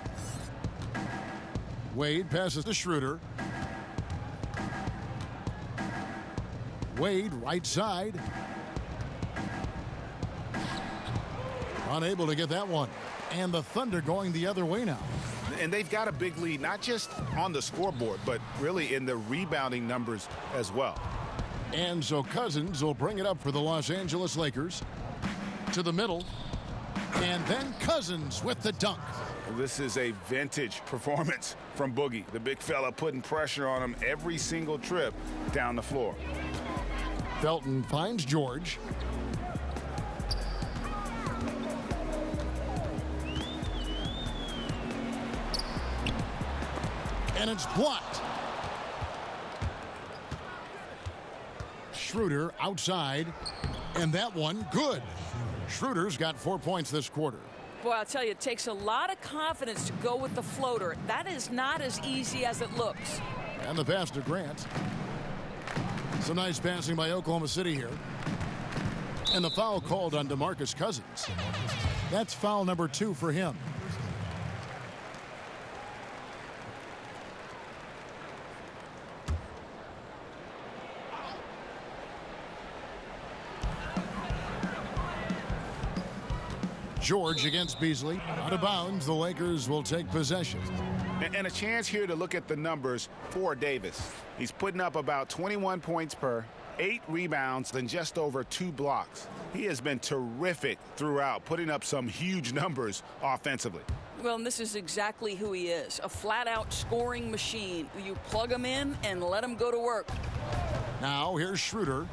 Wade passes to Schroeder. Wade right side. Unable to get that one. And the Thunder going the other way now. And they've got a big lead, not just on the scoreboard, but really in the rebounding numbers as well. And so Cousins will bring it up for the Los Angeles Lakers. To the middle. And then Cousins with the dunk. This is a vintage performance from Boogie. The big fella putting pressure on him every single trip down the floor. Felton finds George. And it's blocked. Schroeder outside. And that one good. Schroeder's got 4 points this quarter. Boy, I'll tell you, it takes a lot of confidence to go with the floater. That is not as easy as it looks. And the pass to Grant. Some nice passing by Oklahoma City here. And the foul called on Demarcus Cousins. That's foul number 2 for him. George against Beasley. Out of bounds, the Lakers will take possession. And a chance here to look at the numbers for Davis. He's putting up about 21 points per, 8 rebounds, then just over 2 blocks. He has been terrific throughout, putting up some huge numbers offensively. Well, and this is exactly who he is, a flat-out scoring machine. You plug him in and let him go to work. Now here's Schroeder.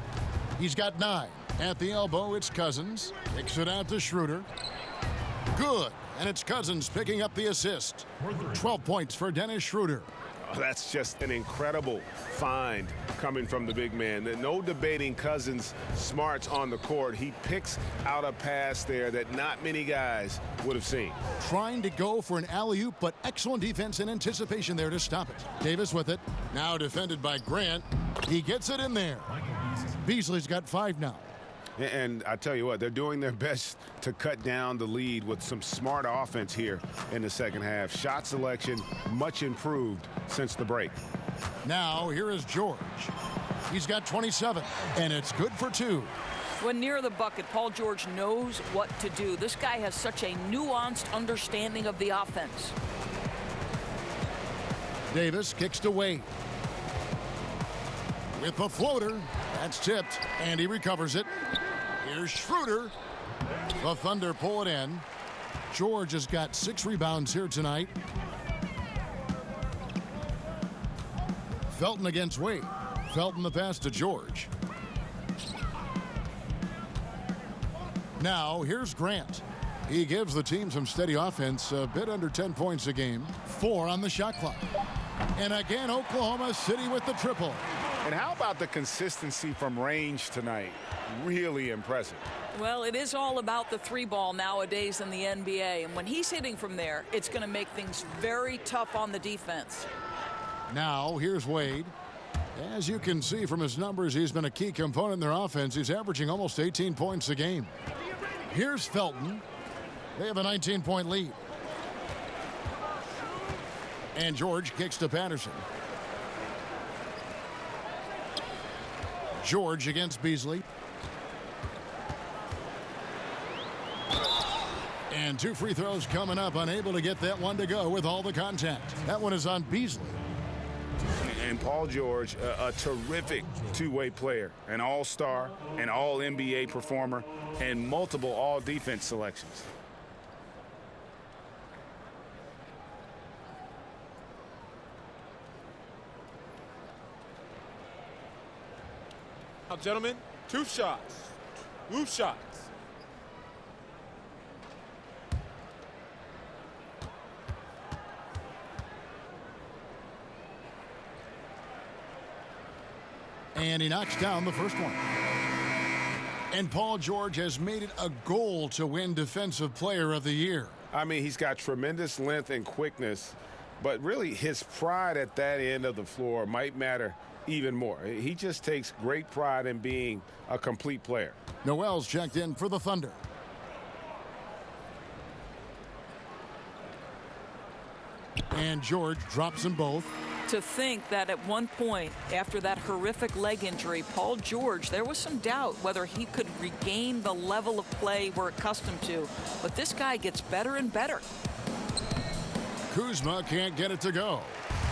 He's got 9. At the elbow, it's Cousins. Kicks it out to Schroeder. Good. And it's Cousins picking up the assist. 12 points for Dennis Schroeder. Oh, that's just an incredible find coming from the big man. No debating Cousins' smarts on the court. He picks out a pass there that not many guys would have seen. Trying to go for an alley-oop, but excellent defense and anticipation there to stop it. Davis with it. Now defended by Grant. He gets it in there. Beasley's got 5 now. And I tell you what, they're doing their best to cut down the lead with some smart offense here in the second half. Shot selection much improved since the break. Now here is George. He's got 27, and it's good for 2. When near the bucket, Paul George knows what to do. This guy has such a nuanced understanding of the offense. Davis kicks to Wade. With the floater, that's tipped, and he recovers it. Here's Schroeder. The Thunder pull it in. George has got 6 rebounds here tonight. Felton against Wade. Felton the pass to George. Now here's Grant. He gives the team some steady offense, a bit under 10 points a game. 4 on the shot clock. And again, Oklahoma City with the triple. And how about the consistency from range tonight? Really impressive. Well, it is all about the 3-ball nowadays in the NBA. And when he's hitting from there, it's going to make things very tough on the defense. Now, here's Wade. As you can see from his numbers, he's been a key component in their offense. He's averaging almost 18 points a game. Here's Felton. They have a 19-point lead. And George kicks to Patterson. George against Beasley. And 2 free throws coming up, unable to get that one to go with all the contact. That one is on Beasley. And Paul George, a terrific two-way player, an all-star, an all-NBA performer, and multiple all-defense selections. Now, gentlemen, 2 shots. Loose shots. And he knocks down the first one. And Paul George has made it a goal to win Defensive Player of the Year. I mean, he's got tremendous length and quickness, but really his pride at that end of the floor might matter even more. He just takes great pride in being a complete player. Noel's checked in for the Thunder. And George drops them both. To think that at one point, after that horrific leg injury, Paul George, there was some doubt whether he could regain the level of play we're accustomed to. But this guy gets better and better. Kuzma can't get it to go.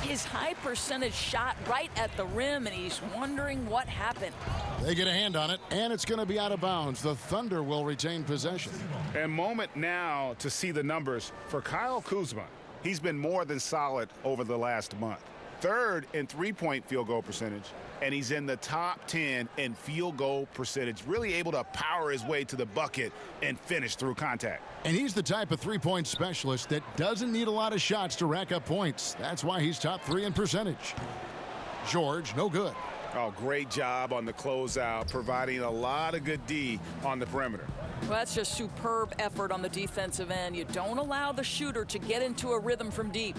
His high percentage shot right at the rim, and he's wondering what happened. They get a hand on it, and it's going to be out of bounds. The Thunder will retain possession. And moment now to see the numbers for Kyle Kuzma. He's been more than solid over the last month. 3rd in 3-point field goal percentage, and he's in the top 10 in field goal percentage, really able to power his way to the bucket and finish through contact. And he's the type of 3-point specialist that doesn't need a lot of shots to rack up points. That's why he's top 3 in percentage. George, no good. Oh, great job on the closeout, providing a lot of good D on the perimeter. Well, that's just superb effort on the defensive end. You don't allow the shooter to get into a rhythm from deep.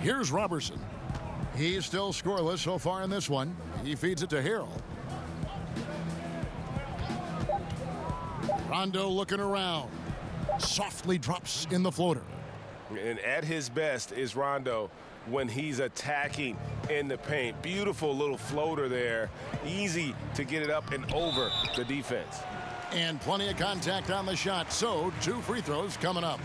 Here's Robertson. He's still scoreless so far in this one. He feeds it to Harrell. Rondo looking around. Softly drops in the floater. And at his best is Rondo when he's attacking in the paint. Beautiful little floater there. Easy to get it up and over the defense. And plenty of contact on the shot. So 2 free throws coming up.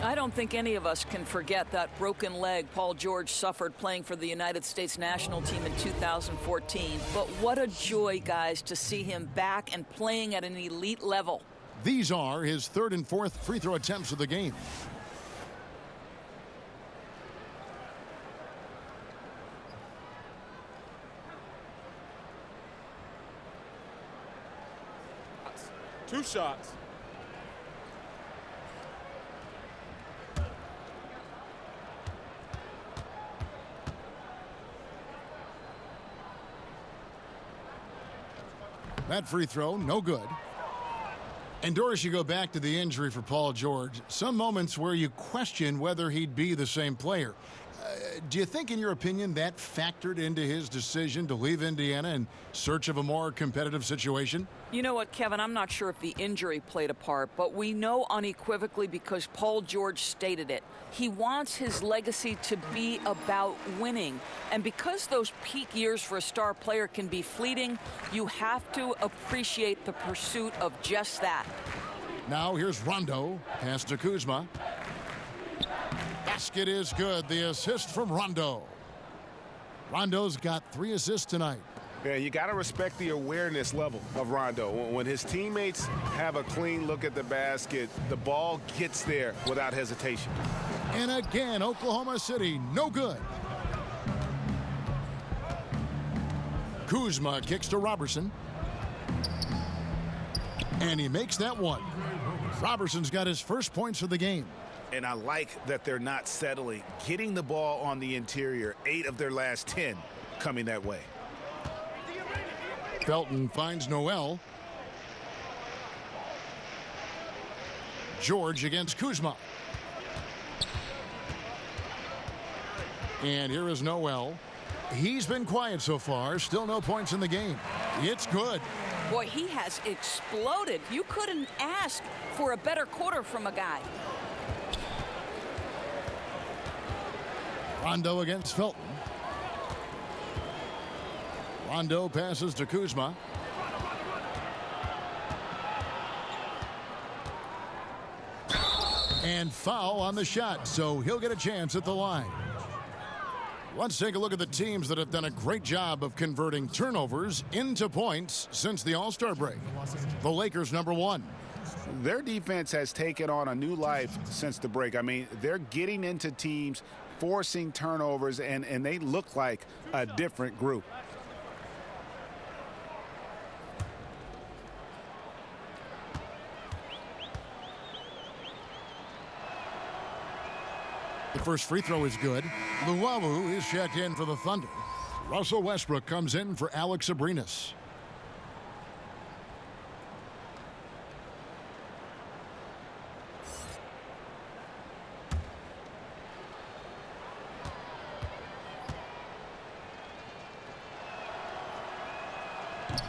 I don't think any of us can forget that broken leg Paul George suffered playing for the United States national team in 2014. But what a joy, guys, to see him back and playing at an elite level. These are his 3rd and 4th free throw attempts of the game. Two shots. That free throw, no good. And Doris, you go back to the injury for Paul George. Some moments where you question whether he'd be the same player. Do you think, in your opinion, that factored into his decision to leave Indiana in search of a more competitive situation? You know what, Kevin? I'm not sure if the injury played a part, but we know unequivocally because Paul George stated it. He wants his legacy to be about winning. And because those peak years for a star player can be fleeting, you have to appreciate the pursuit of just that. Now here's Rondo. Pass to Kuzma. Basket is good. The assist from Rondo. Rondo's got 3 assists tonight. Yeah, you got to respect the awareness level of Rondo. When his teammates have a clean look at the basket, the ball gets there without hesitation. And again, Oklahoma City, no good. Kuzma kicks to Robertson. And he makes that one. Robertson's got his first points of the game. And I like that they're not settling. Getting the ball on the interior, 8 of their last 10 coming that way. Felton finds Noel. George against Kuzma. And here is Noel. He's been quiet so far. Still no points in the game. It's good. Boy, he has exploded. You couldn't ask for a better quarter from a guy. Rondo against Felton. Rondo passes to Kuzma. And foul on the shot, so he'll get a chance at the line. Let's take a look at the teams that have done a great job of converting turnovers into points since the All-Star break. The Lakers, number 1. Their defense has taken on a new life since the break. I mean, they're getting into teams, forcing turnovers, and they look like a different group. The first free throw is good. Luwawu is checked in for the Thunder. Russell Westbrook comes in for Alex Abrinas.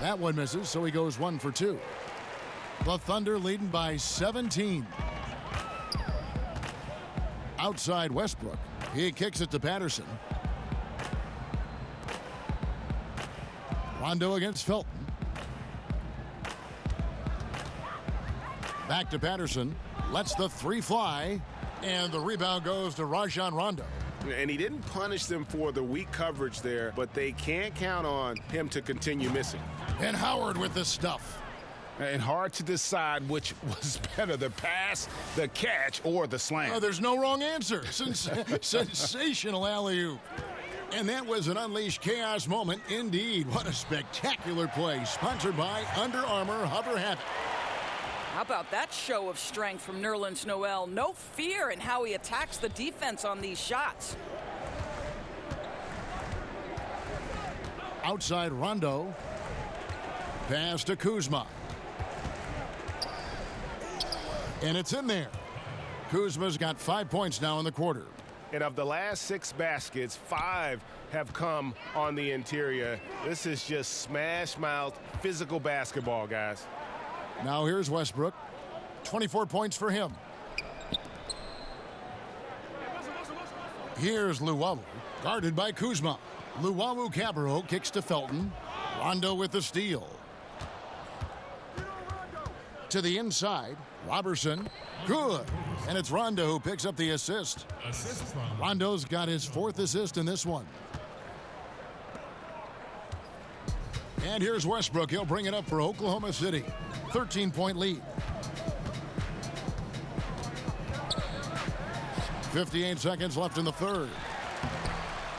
That one misses, so he goes 1 for 2. The Thunder leading by 17. Outside Westbrook. He kicks it to Patterson. Rondo against Felton. Back to Patterson. Lets the 3 fly. And the rebound goes to Rajon Rondo. And he didn't punish them for the weak coverage there, but they can't count on him to continue missing. And Howard with the stuff. And hard to decide which was better, the pass, the catch, or the slam. Oh, there's no wrong answer. Sensational alley-oop. And that was an unleashed chaos moment indeed. What a spectacular play. Sponsored by Under Armour Hover Habit. How about that show of strength from Nerlens Noel? No fear in how he attacks the defense on these shots. Outside Rondo. Pass to Kuzma. And it's in there. Kuzma's got 5 points now in the quarter. And of the last 6 baskets, 5 have come on the interior. This is just smash-mouth physical basketball, guys. Now here's Westbrook. 24 points for him. Here's Luwawu, guarded by Kuzma. Luwawu-Cabarrot kicks to Felton. Rondo with the steal. To the inside, Robertson, good. And it's Rondo who picks up the assist. Rondo's got his 4th assist in this one. And here's Westbrook. He'll bring it up for Oklahoma City. 13-point lead. 58 seconds left in the third.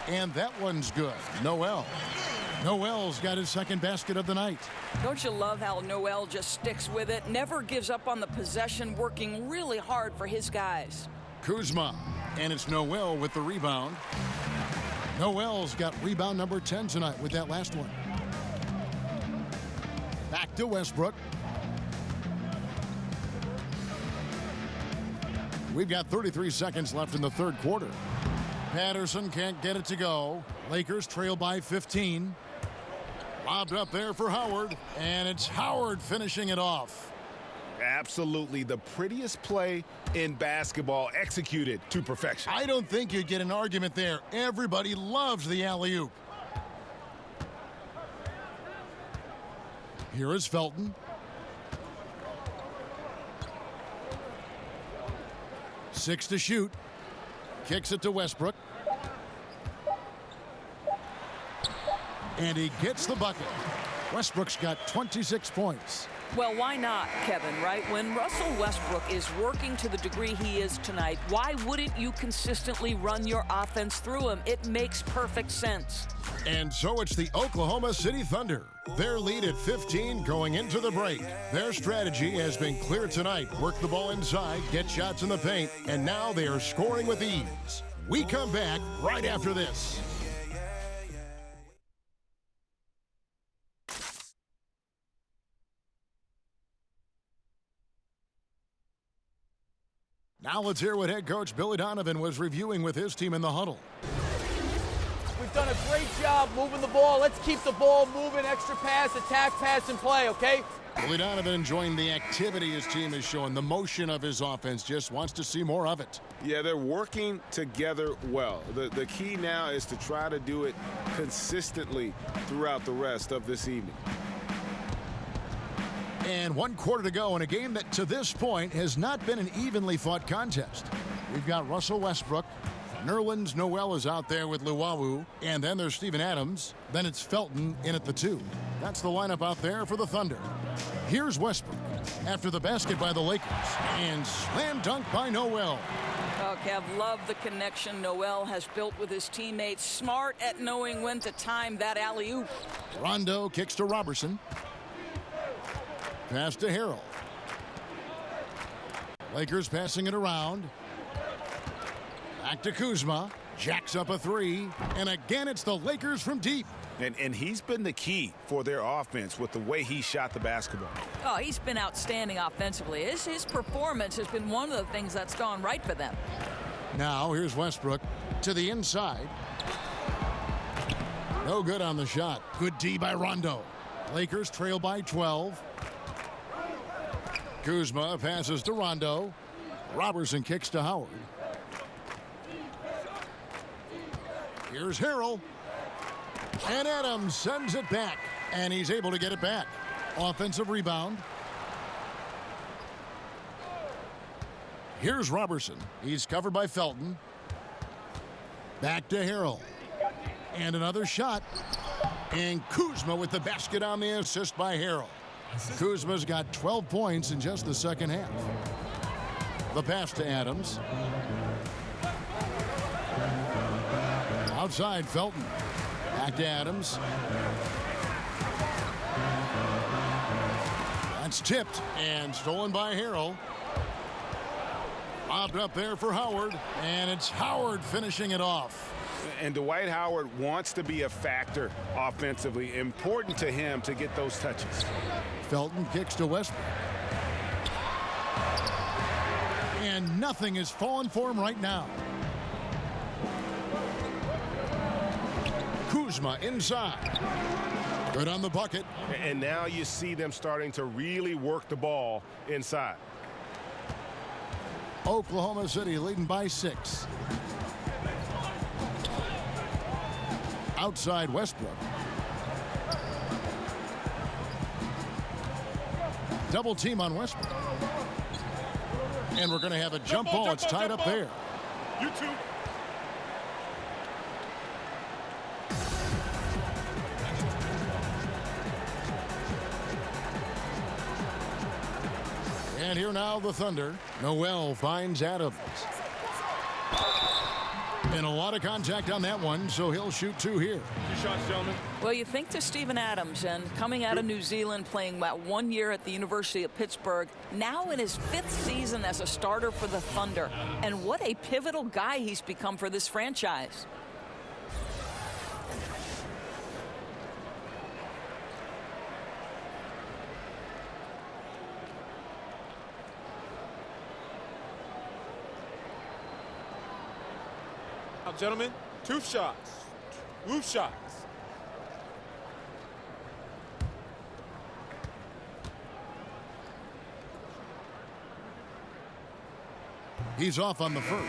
And that one's good. Noel's got his 2nd basket of the night. Don't you love how Noel just sticks with it, never gives up on the possession, working really hard for his guys. Kuzma, and it's Noel with the rebound. Noel's got rebound number 10 tonight with that last one. Back to Westbrook. We've got 33 seconds left in the third quarter. Patterson can't get it to go. Lakers trail by 15. Lobbed up there for Howard, and it's Howard finishing it off. Absolutely the prettiest play in basketball, executed to perfection. I don't think you'd get an argument there. Everybody loves the alley-oop. Here is Felton. Six to shoot. Kicks it to Westbrook. And he gets the bucket. Westbrook's got 26 points. Well, why not, Kevin, right? When Russell Westbrook is working to the degree he is tonight, why wouldn't you consistently run your offense through him? It makes perfect sense. And so it's the Oklahoma City Thunder. Their lead at 15 going into the break. Their strategy has been clear tonight. Work the ball inside, get shots in the paint, and now they are scoring with ease. We come back right after this. Now let's hear what head coach Billy Donovan was reviewing with his team in the huddle. We've done a great job moving the ball. Let's keep the ball moving, extra pass, attack, pass, and play, okay? Billy Donovan enjoying the activity his team is showing, the motion of his offense, just wants to see more of it. Yeah, they're working together well. The key now is to try to do it consistently throughout the rest of this evening. And 1 quarter to go in a game that to this point has not been an evenly fought contest. We've got Russell Westbrook. Nerlens Noel is out there with Luwawu. And then there's Steven Adams. Then it's Felton in at the 2. That's the lineup out there for the Thunder. Here's Westbrook after the basket by the Lakers. And slam dunk by Noel. Oh, Kev, love the connection Noel has built with his teammates. Smart at knowing when to time that alley-oop. Rondo kicks to Robertson. Pass to Harrell. Lakers passing it around. Back to Kuzma. Jacks up a 3. And again, it's the Lakers from deep. And he's been the key for their offense with the way he shot the basketball. Oh, he's been outstanding offensively. His performance has been one of the things that's gone right for them. Now, here's Westbrook to the inside. No good on the shot. Good D by Rondo. Lakers trail by 12. Kuzma passes to Rondo. Robertson kicks to Howard. Here's Harrell. And Adams sends it back. And he's able to get it back. Offensive rebound. Here's Robertson. He's covered by Felton. Back to Harrell. And another shot. And Kuzma with the basket on the assist by Harrell. Kuzma's got 12 points in just the second half. The pass to Adams. Outside, Felton. Back to Adams. That's tipped and stolen by Harrell. Lobbed up there for Howard, and it's Howard finishing it off. And Dwight Howard wants to be a factor offensively. Important to him to get those touches. Felton kicks to Westbrook. And nothing is falling for him right now. Kuzma inside. Good on the bucket. And now you see them starting to really work the ball inside. Oklahoma City leading by 6. Outside Westbrook. Double team on Westbrook. And we're going to have a jump ball. It's tied up there. You too. And here now the Thunder. Noel finds Adams. And a lot of contact on that one, so he'll shoot 2 here. 2 shots, gentlemen. Well, you think to Steven Adams, and coming out of New Zealand, playing about 1 year at the University of Pittsburgh, now in his 5th season as a starter for the Thunder. And what a pivotal guy he's become for this franchise. Now, gentlemen, 2 shots. 2 shots. He's off on the first.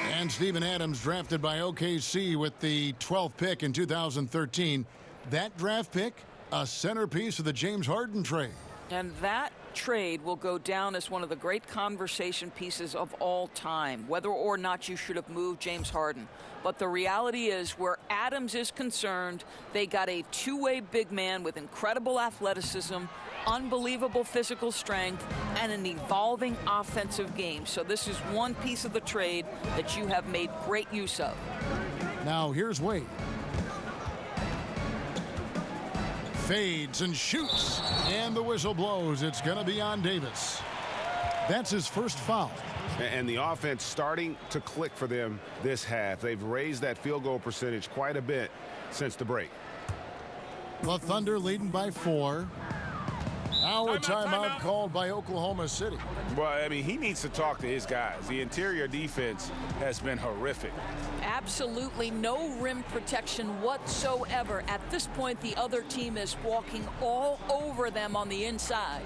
And Steven Adams drafted by OKC with the 12th pick in 2013. That draft pick, a centerpiece of the James Harden trade. And that trade will go down as one of the great conversation pieces of all time, whether or not you should have moved James Harden. But the reality is, where Adams is concerned, they got a two-way big man with incredible athleticism, unbelievable physical strength, and an evolving offensive game. So this is one piece of the trade that you have made great use of. Now here's Wade. Fades and shoots, and the whistle blows. It's going to be on Davis. That's his first foul. And the offense starting to click for them this half. They've raised that field goal percentage quite a bit since the break. The Thunder leading by 4. Now a timeout called by Oklahoma City. Well, I mean, he needs to talk to his guys. The interior defense has been horrific. Absolutely no rim protection whatsoever. At this point, the other team is walking all over them on the inside.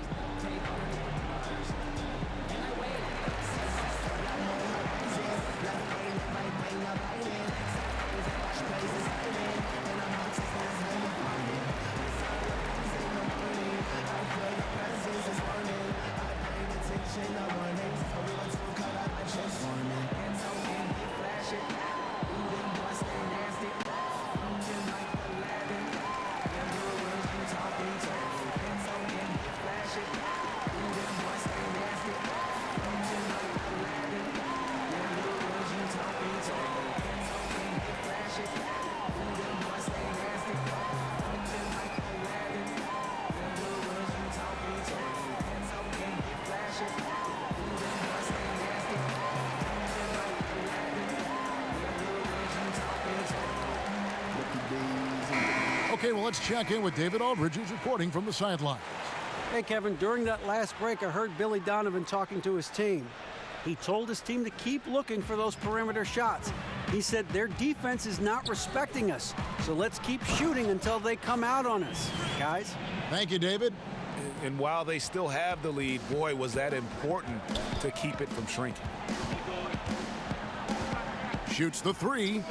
Okay, well, let's check in with David Aldridge, who's reporting from the sidelines. Hey, Kevin, during that last break, I heard Billy Donovan talking to his team. He told his team to keep looking for those perimeter shots. He said their defense is not respecting us, so let's keep shooting until they come out on us, guys. Thank you, David. And while they still have the lead, boy, was that important to keep it from shrinking. Shoots the 3.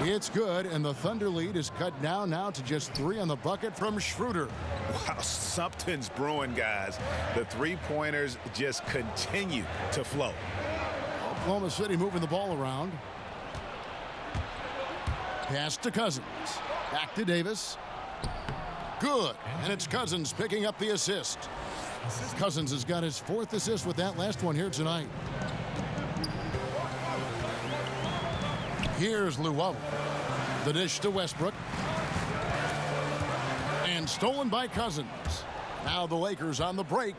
It's good, and the Thunder lead is cut down now to just 3 on the bucket from Schroeder. Wow, something's brewing, guys. The three-pointers just continue to flow. Oklahoma City moving the ball around. Pass to Cousins. Back to Davis. Good, and it's Cousins picking up the assist. Cousins has got his 4th assist with that last one here tonight. Here's Luau. The dish to Westbrook. And stolen by Cousins. Now the Lakers on the break.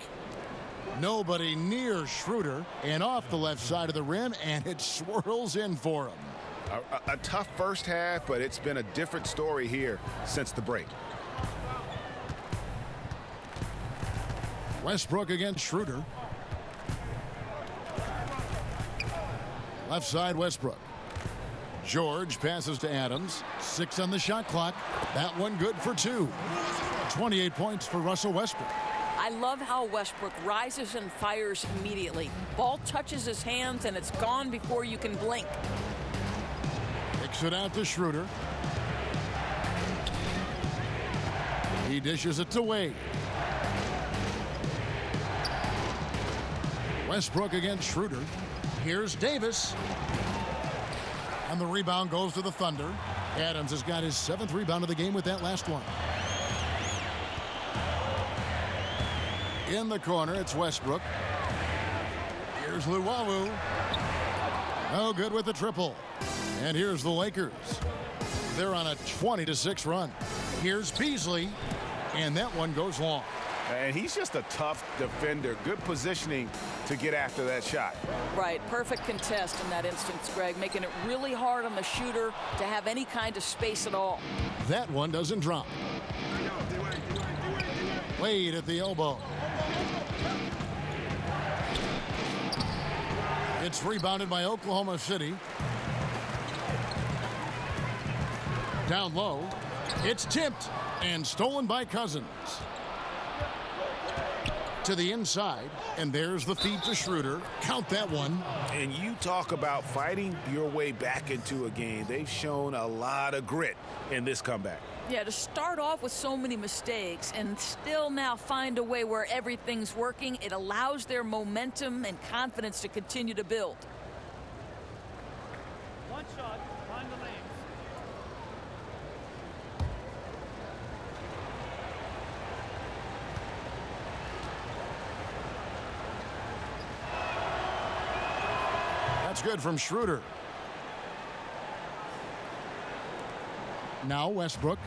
Nobody near Schroeder. And off the left side of the rim, and it swirls in for him. A tough first half, but it's been a different story here since the break. Westbrook against Schroeder. Left side, Westbrook. George passes to Adams. 6 on the shot clock. That one good for 2. 28 points for Russell Westbrook. I love how Westbrook rises and fires immediately. Ball touches his hands and it's gone before you can blink. Kicks it out to Schroeder. He dishes it to Wade. Westbrook against Schroeder. Here's Davis. And the rebound goes to the Thunder. Adams has got his 7th rebound of the game with that last one. In the corner, it's Westbrook. Here's Luau. No good with the triple. And here's the Lakers. They're on a 20-6 run. Here's Beasley. And that one goes long. And he's just a tough defender. Good positioning to get after that shot. Right, perfect contest in that instance, Greg, making it really hard on the shooter to have any kind of space at all. That one doesn't drop. Wade at the elbow. It's rebounded by Oklahoma City. Down low. It's tipped and stolen by Cousins. To the inside, and there's the feed to Schroeder. Count that one. And you talk about fighting your way back into a game. They've shown a lot of grit in this comeback. Yeah, to start off with so many mistakes and still now find a way where everything's working, it allows their momentum and confidence to continue to build. One shot, find the lanes. That's good from Schroeder. Now Westbrook.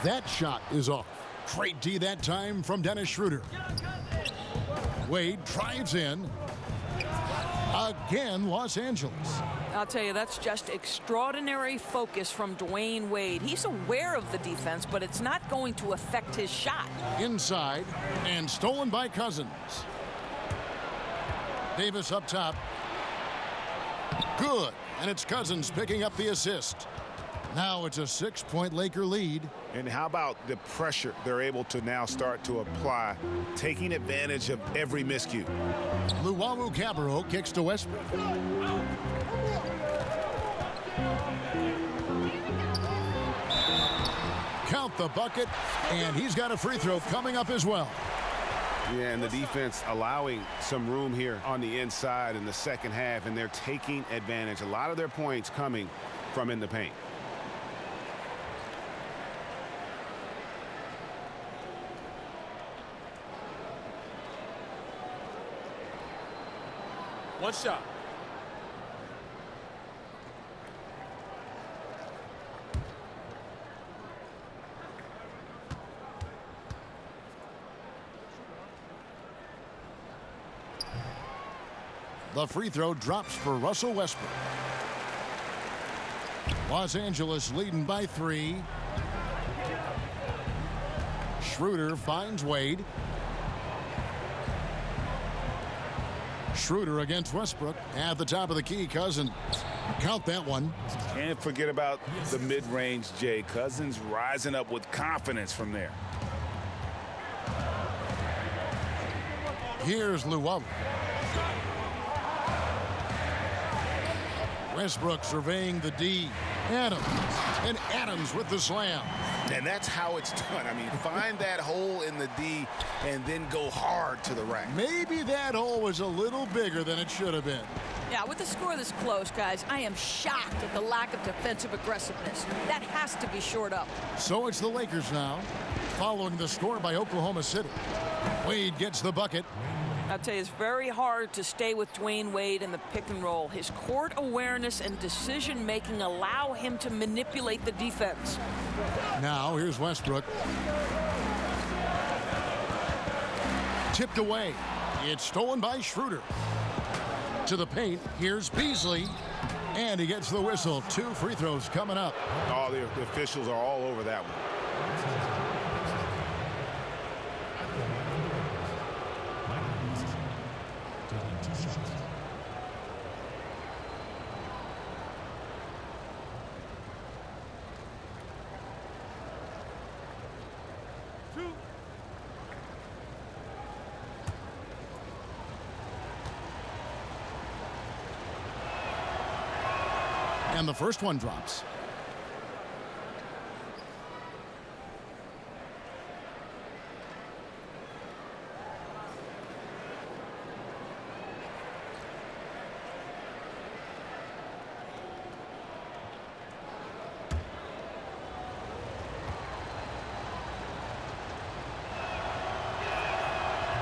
That shot is off. Great D that time from Dennis Schroeder. Wade drives in. Again, Los Angeles. I'll tell you, that's just extraordinary focus from Dwayne Wade. He's aware of the defense, but it's not going to affect his shot. Inside, and stolen by Cousins. Davis up top. Good, and it's Cousins picking up the assist. Now it's a 6-point Laker lead. And how about the pressure they're able to now start to apply, taking advantage of every miscue. Luwawu Cabarro kicks to Westbrook. Count the bucket, and he's got a free throw coming up as well. Yeah, and the defense allowing some room here on the inside in the second half, and they're taking advantage. A lot of their points coming from in the paint. One shot. The free throw drops for Russell Westbrook. Los Angeles leading by 3. Schroeder finds Wade. Schroeder against Westbrook. At the top of the key, Cousins. Count that one. Can't forget about the mid-range, Jay. Cousins rising up with confidence from there. Here's Luwawu. Westbrook surveying the D. Adams. And Adams with the slam. And that's how it's done. I mean, find that hole in the D and then go hard to the rack. Maybe that hole was a little bigger than it should have been. Yeah, with the score this close, guys, I am shocked at the lack of defensive aggressiveness. That has to be shored up. So it's the Lakers now, following the score by Oklahoma City. Wade gets the bucket. I'll tell you, it's very hard to stay with Dwayne Wade in the pick and roll. His court awareness and decision-making allow him to manipulate the defense. Now, here's Westbrook. Tipped away. It's stolen by Schroeder. To the paint, here's Beasley. And he gets the whistle. 2 free throws coming up. Oh, the officials are all over that one. And the first one drops.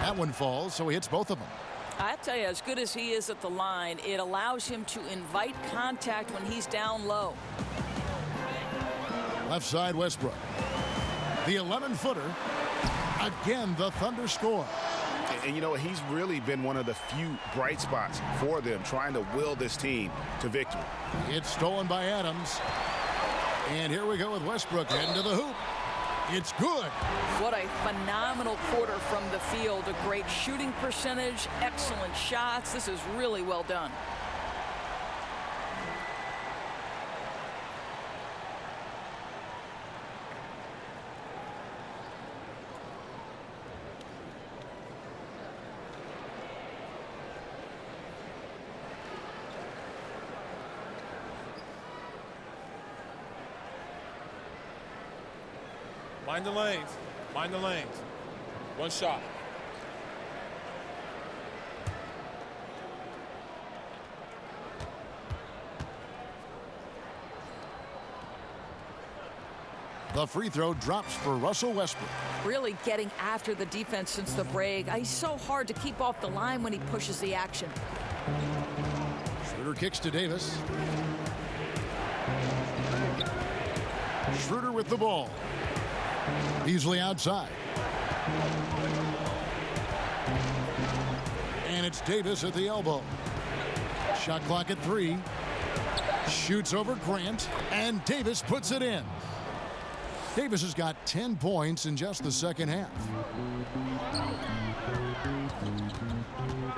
That one falls, so he hits both of them. I tell you, as good as he is at the line, it allows him to invite contact when he's down low. Left side, Westbrook. The 11-footer. Again, the Thunder score. And you know, he's really been one of the few bright spots for them, trying to will this team to victory. It's stolen by Adams. And here we go with Westbrook heading to the hoop. It's good. What a phenomenal quarter from the field. A great shooting percentage, excellent shots. This is really well done. Mind the lanes. Mind the lanes. One shot. The free throw drops for Russell Westbrook. Really getting after the defense since the break. He's so hard to keep off the line when he pushes the action. Schroeder kicks to Davis. Schroeder with the ball. Beasley outside. And it's Davis at the elbow. Shot clock at 3. Shoots over Grant, and Davis puts it in. Davis has got 10 points in just the second half.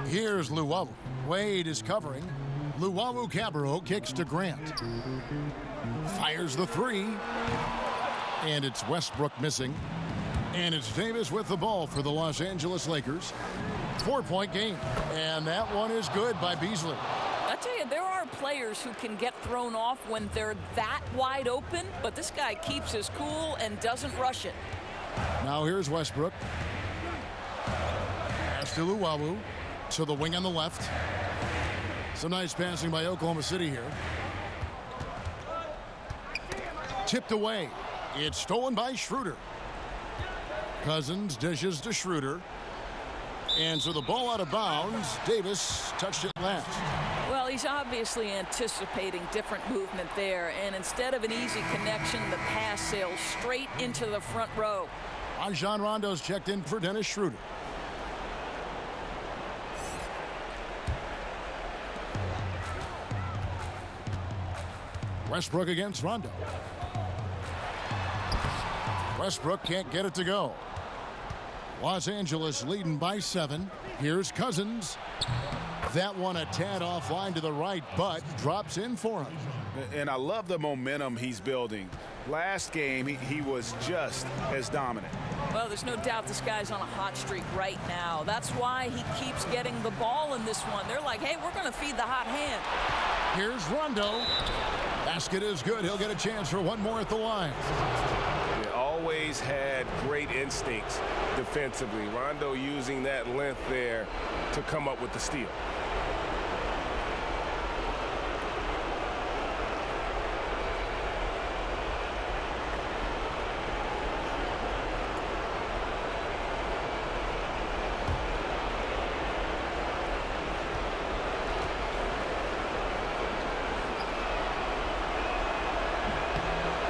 Here's Luwawu. Wade is covering. Luwawu-Cabarrot kicks to Grant. Fires the 3. And it's Westbrook missing. And it's Davis with the ball for the Los Angeles Lakers. 4-point game. And that one is good by Beasley. I tell you, there are players who can get thrown off when they're that wide open, but this guy keeps his cool and doesn't rush it. Now here's Westbrook. Pass to Luwawu. To the wing on the left. Some nice passing by Oklahoma City here. Tipped away. It's stolen by Schroeder. Cousins dishes to Schroeder. And so the ball out of bounds. Davis touched it last. Well, he's obviously anticipating different movement there. And instead of an easy connection, the pass sails straight into the front row. Rajon Rondo's checked in for Dennis Schroeder. Westbrook against Rondo. Westbrook can't get it to go. Los Angeles leading by 7. Here's Cousins. That one a tad offline to the right, but drops in for him. And I love the momentum he's building. Last game, he was just as dominant. Well, there's no doubt this guy's on a hot streak right now. That's why he keeps getting the ball in this one. They're like, hey, we're going to feed the hot hand. Here's Rondo. Basket is good. He'll get a chance for one more at the line. He always had great instincts defensively. Rondo using that length there to come up with the steal.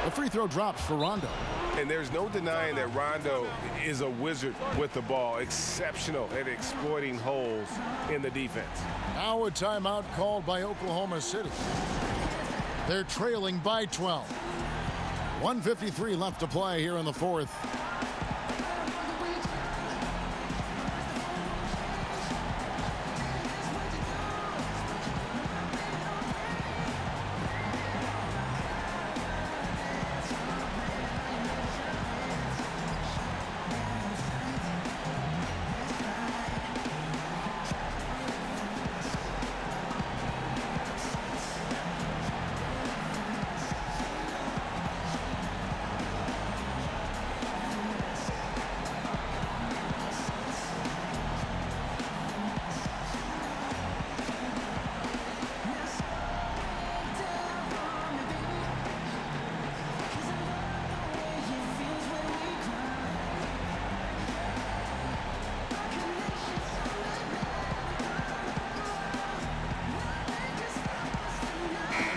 The free throw drops for Rondo. And there's no denying that Rondo is a wizard with the ball, exceptional at exploiting holes in the defense. Now a timeout called by Oklahoma City. They're trailing by 12. 1:53 left to play here in the fourth.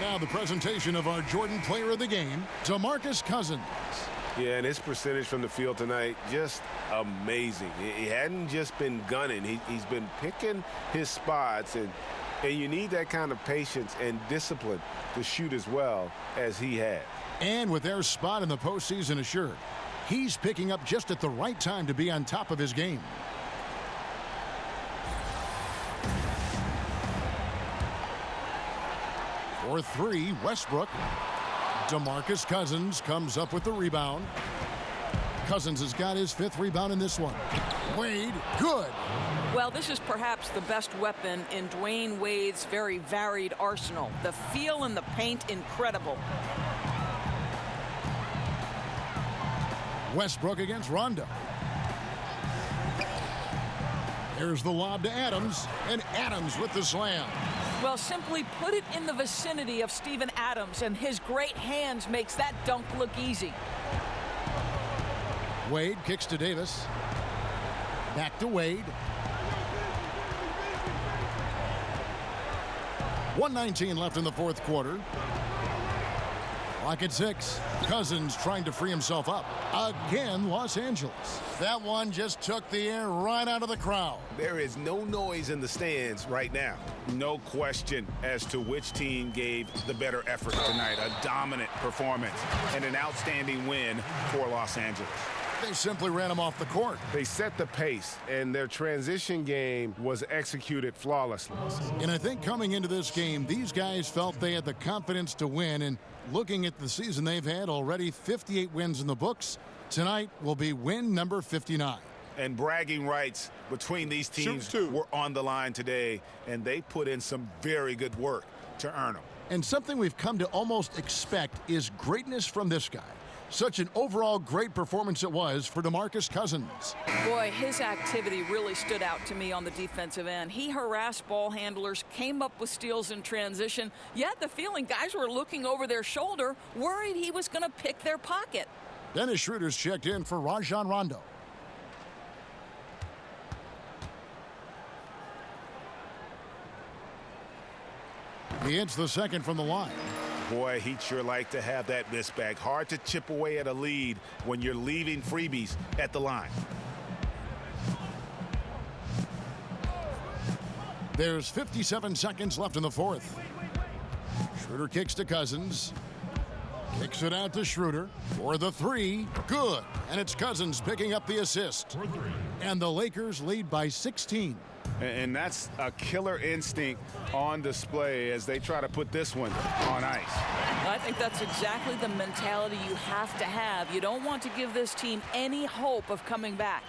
Now the presentation of our Jordan Player of the Game, Demarcus Cousins. Yeah, and his percentage from the field tonight, just amazing. He hadn't just been gunning. He's been picking his spots, and you need that kind of patience and discipline to shoot as well as he had. And with their spot in the postseason assured, he's picking up just at the right time to be on top of his game. For 3, Westbrook. Demarcus Cousins comes up with the rebound. Cousins has got his 5th rebound in this one. Wade, good. Well, this is perhaps the best weapon in Dwayne Wade's very varied arsenal. The feel in the paint, incredible. Westbrook against Rondo. There's the lob to Adams, and Adams with the slam. Well, simply put it in the vicinity of Steven Adams, and his great hands makes that dunk look easy. Wade kicks to Davis. Back to Wade. 1:19 left in the fourth quarter. Clock at 6. Cousins trying to free himself up. Again, Los Angeles. That one just took the air right out of the crowd. There is no noise in the stands right now. No question as to which team gave the better effort tonight. A dominant performance and an outstanding win for Los Angeles. They simply ran him off the court. They set the pace, and their transition game was executed flawlessly. And I think coming into this game, these guys felt they had the confidence to win. And looking at the season they've had, already 58 wins in the books. Tonight will be win number 59. And bragging rights between these teams were on the line today, and they put in some very good work to earn them. And something we've come to almost expect is greatness from this guy. Such an overall great performance it was for Demarcus Cousins. Boy, his activity really stood out to me on the defensive end. He harassed ball handlers, came up with steals in transition. You had the feeling guys were looking over their shoulder, worried he was going to pick their pocket. Dennis Schroeder's checked in for Rajon Rondo. He hits the second from the line. Boy, he'd sure like to have that miss back. Hard to chip away at a lead when you're leaving freebies at the line. There's 57 seconds left in the fourth. Schroeder kicks to Cousins. Kicks it out to Schroeder for the three. Good. And it's Cousins picking up the assist. And the Lakers lead by 16. And that's a killer instinct on display as they try to put this one on ice. I think that's exactly the mentality you have to have. You don't want to give this team any hope of coming back.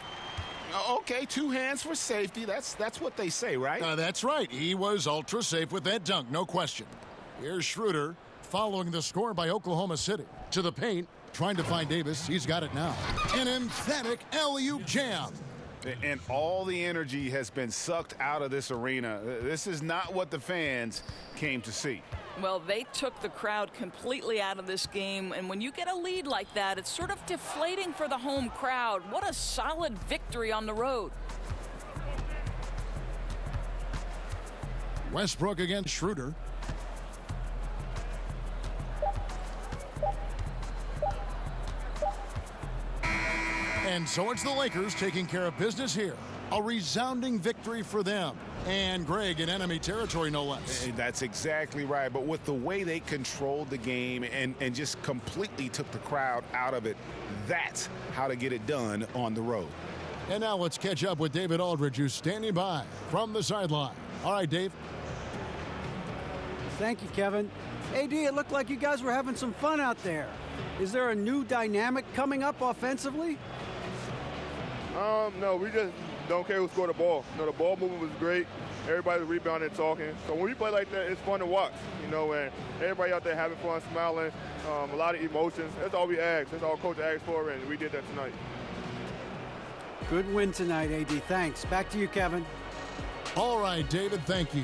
Okay, 2 hands for safety. That's what they say, right? That's right. He was ultra safe with that dunk, no question. Here's Schroeder following the score by Oklahoma City. To the paint, trying to find Davis. He's got it now. An emphatic alley-oop jam. And all the energy has been sucked out of this arena. This is not what the fans came to see. Well, they took the crowd completely out of this game, and when you get a lead like that, it's sort of deflating for the home crowd. What a solid victory on the road. Westbrook against Schroeder. And so it's the Lakers taking care of business here. A resounding victory for them. And Greg in enemy territory, no less. That's exactly right. But with the way they controlled the game and just completely took the crowd out of it, that's how to get it done on the road. And now let's catch up with David Aldridge, who's standing by from the sideline. All right, Dave. Thank you, Kevin. AD, it looked like you guys were having some fun out there. Is there a new dynamic coming up offensively? No, we just don't care who scored the ball. You know, the ball movement was great. Everybody was rebounding and talking. So when we play like that, it's fun to watch, you know, and everybody out there having fun, smiling, a lot of emotions. That's all we asked. That's all Coach asked for, and we did that tonight. Good win tonight, AD. Thanks. Back to you, Kevin. All right, David, thank you.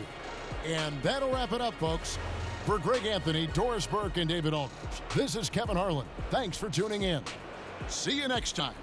And that'll wrap it up, folks. For Greg Anthony, Doris Burke, and David Aldridge, this is Kevin Harlan. Thanks for tuning in. See you next time.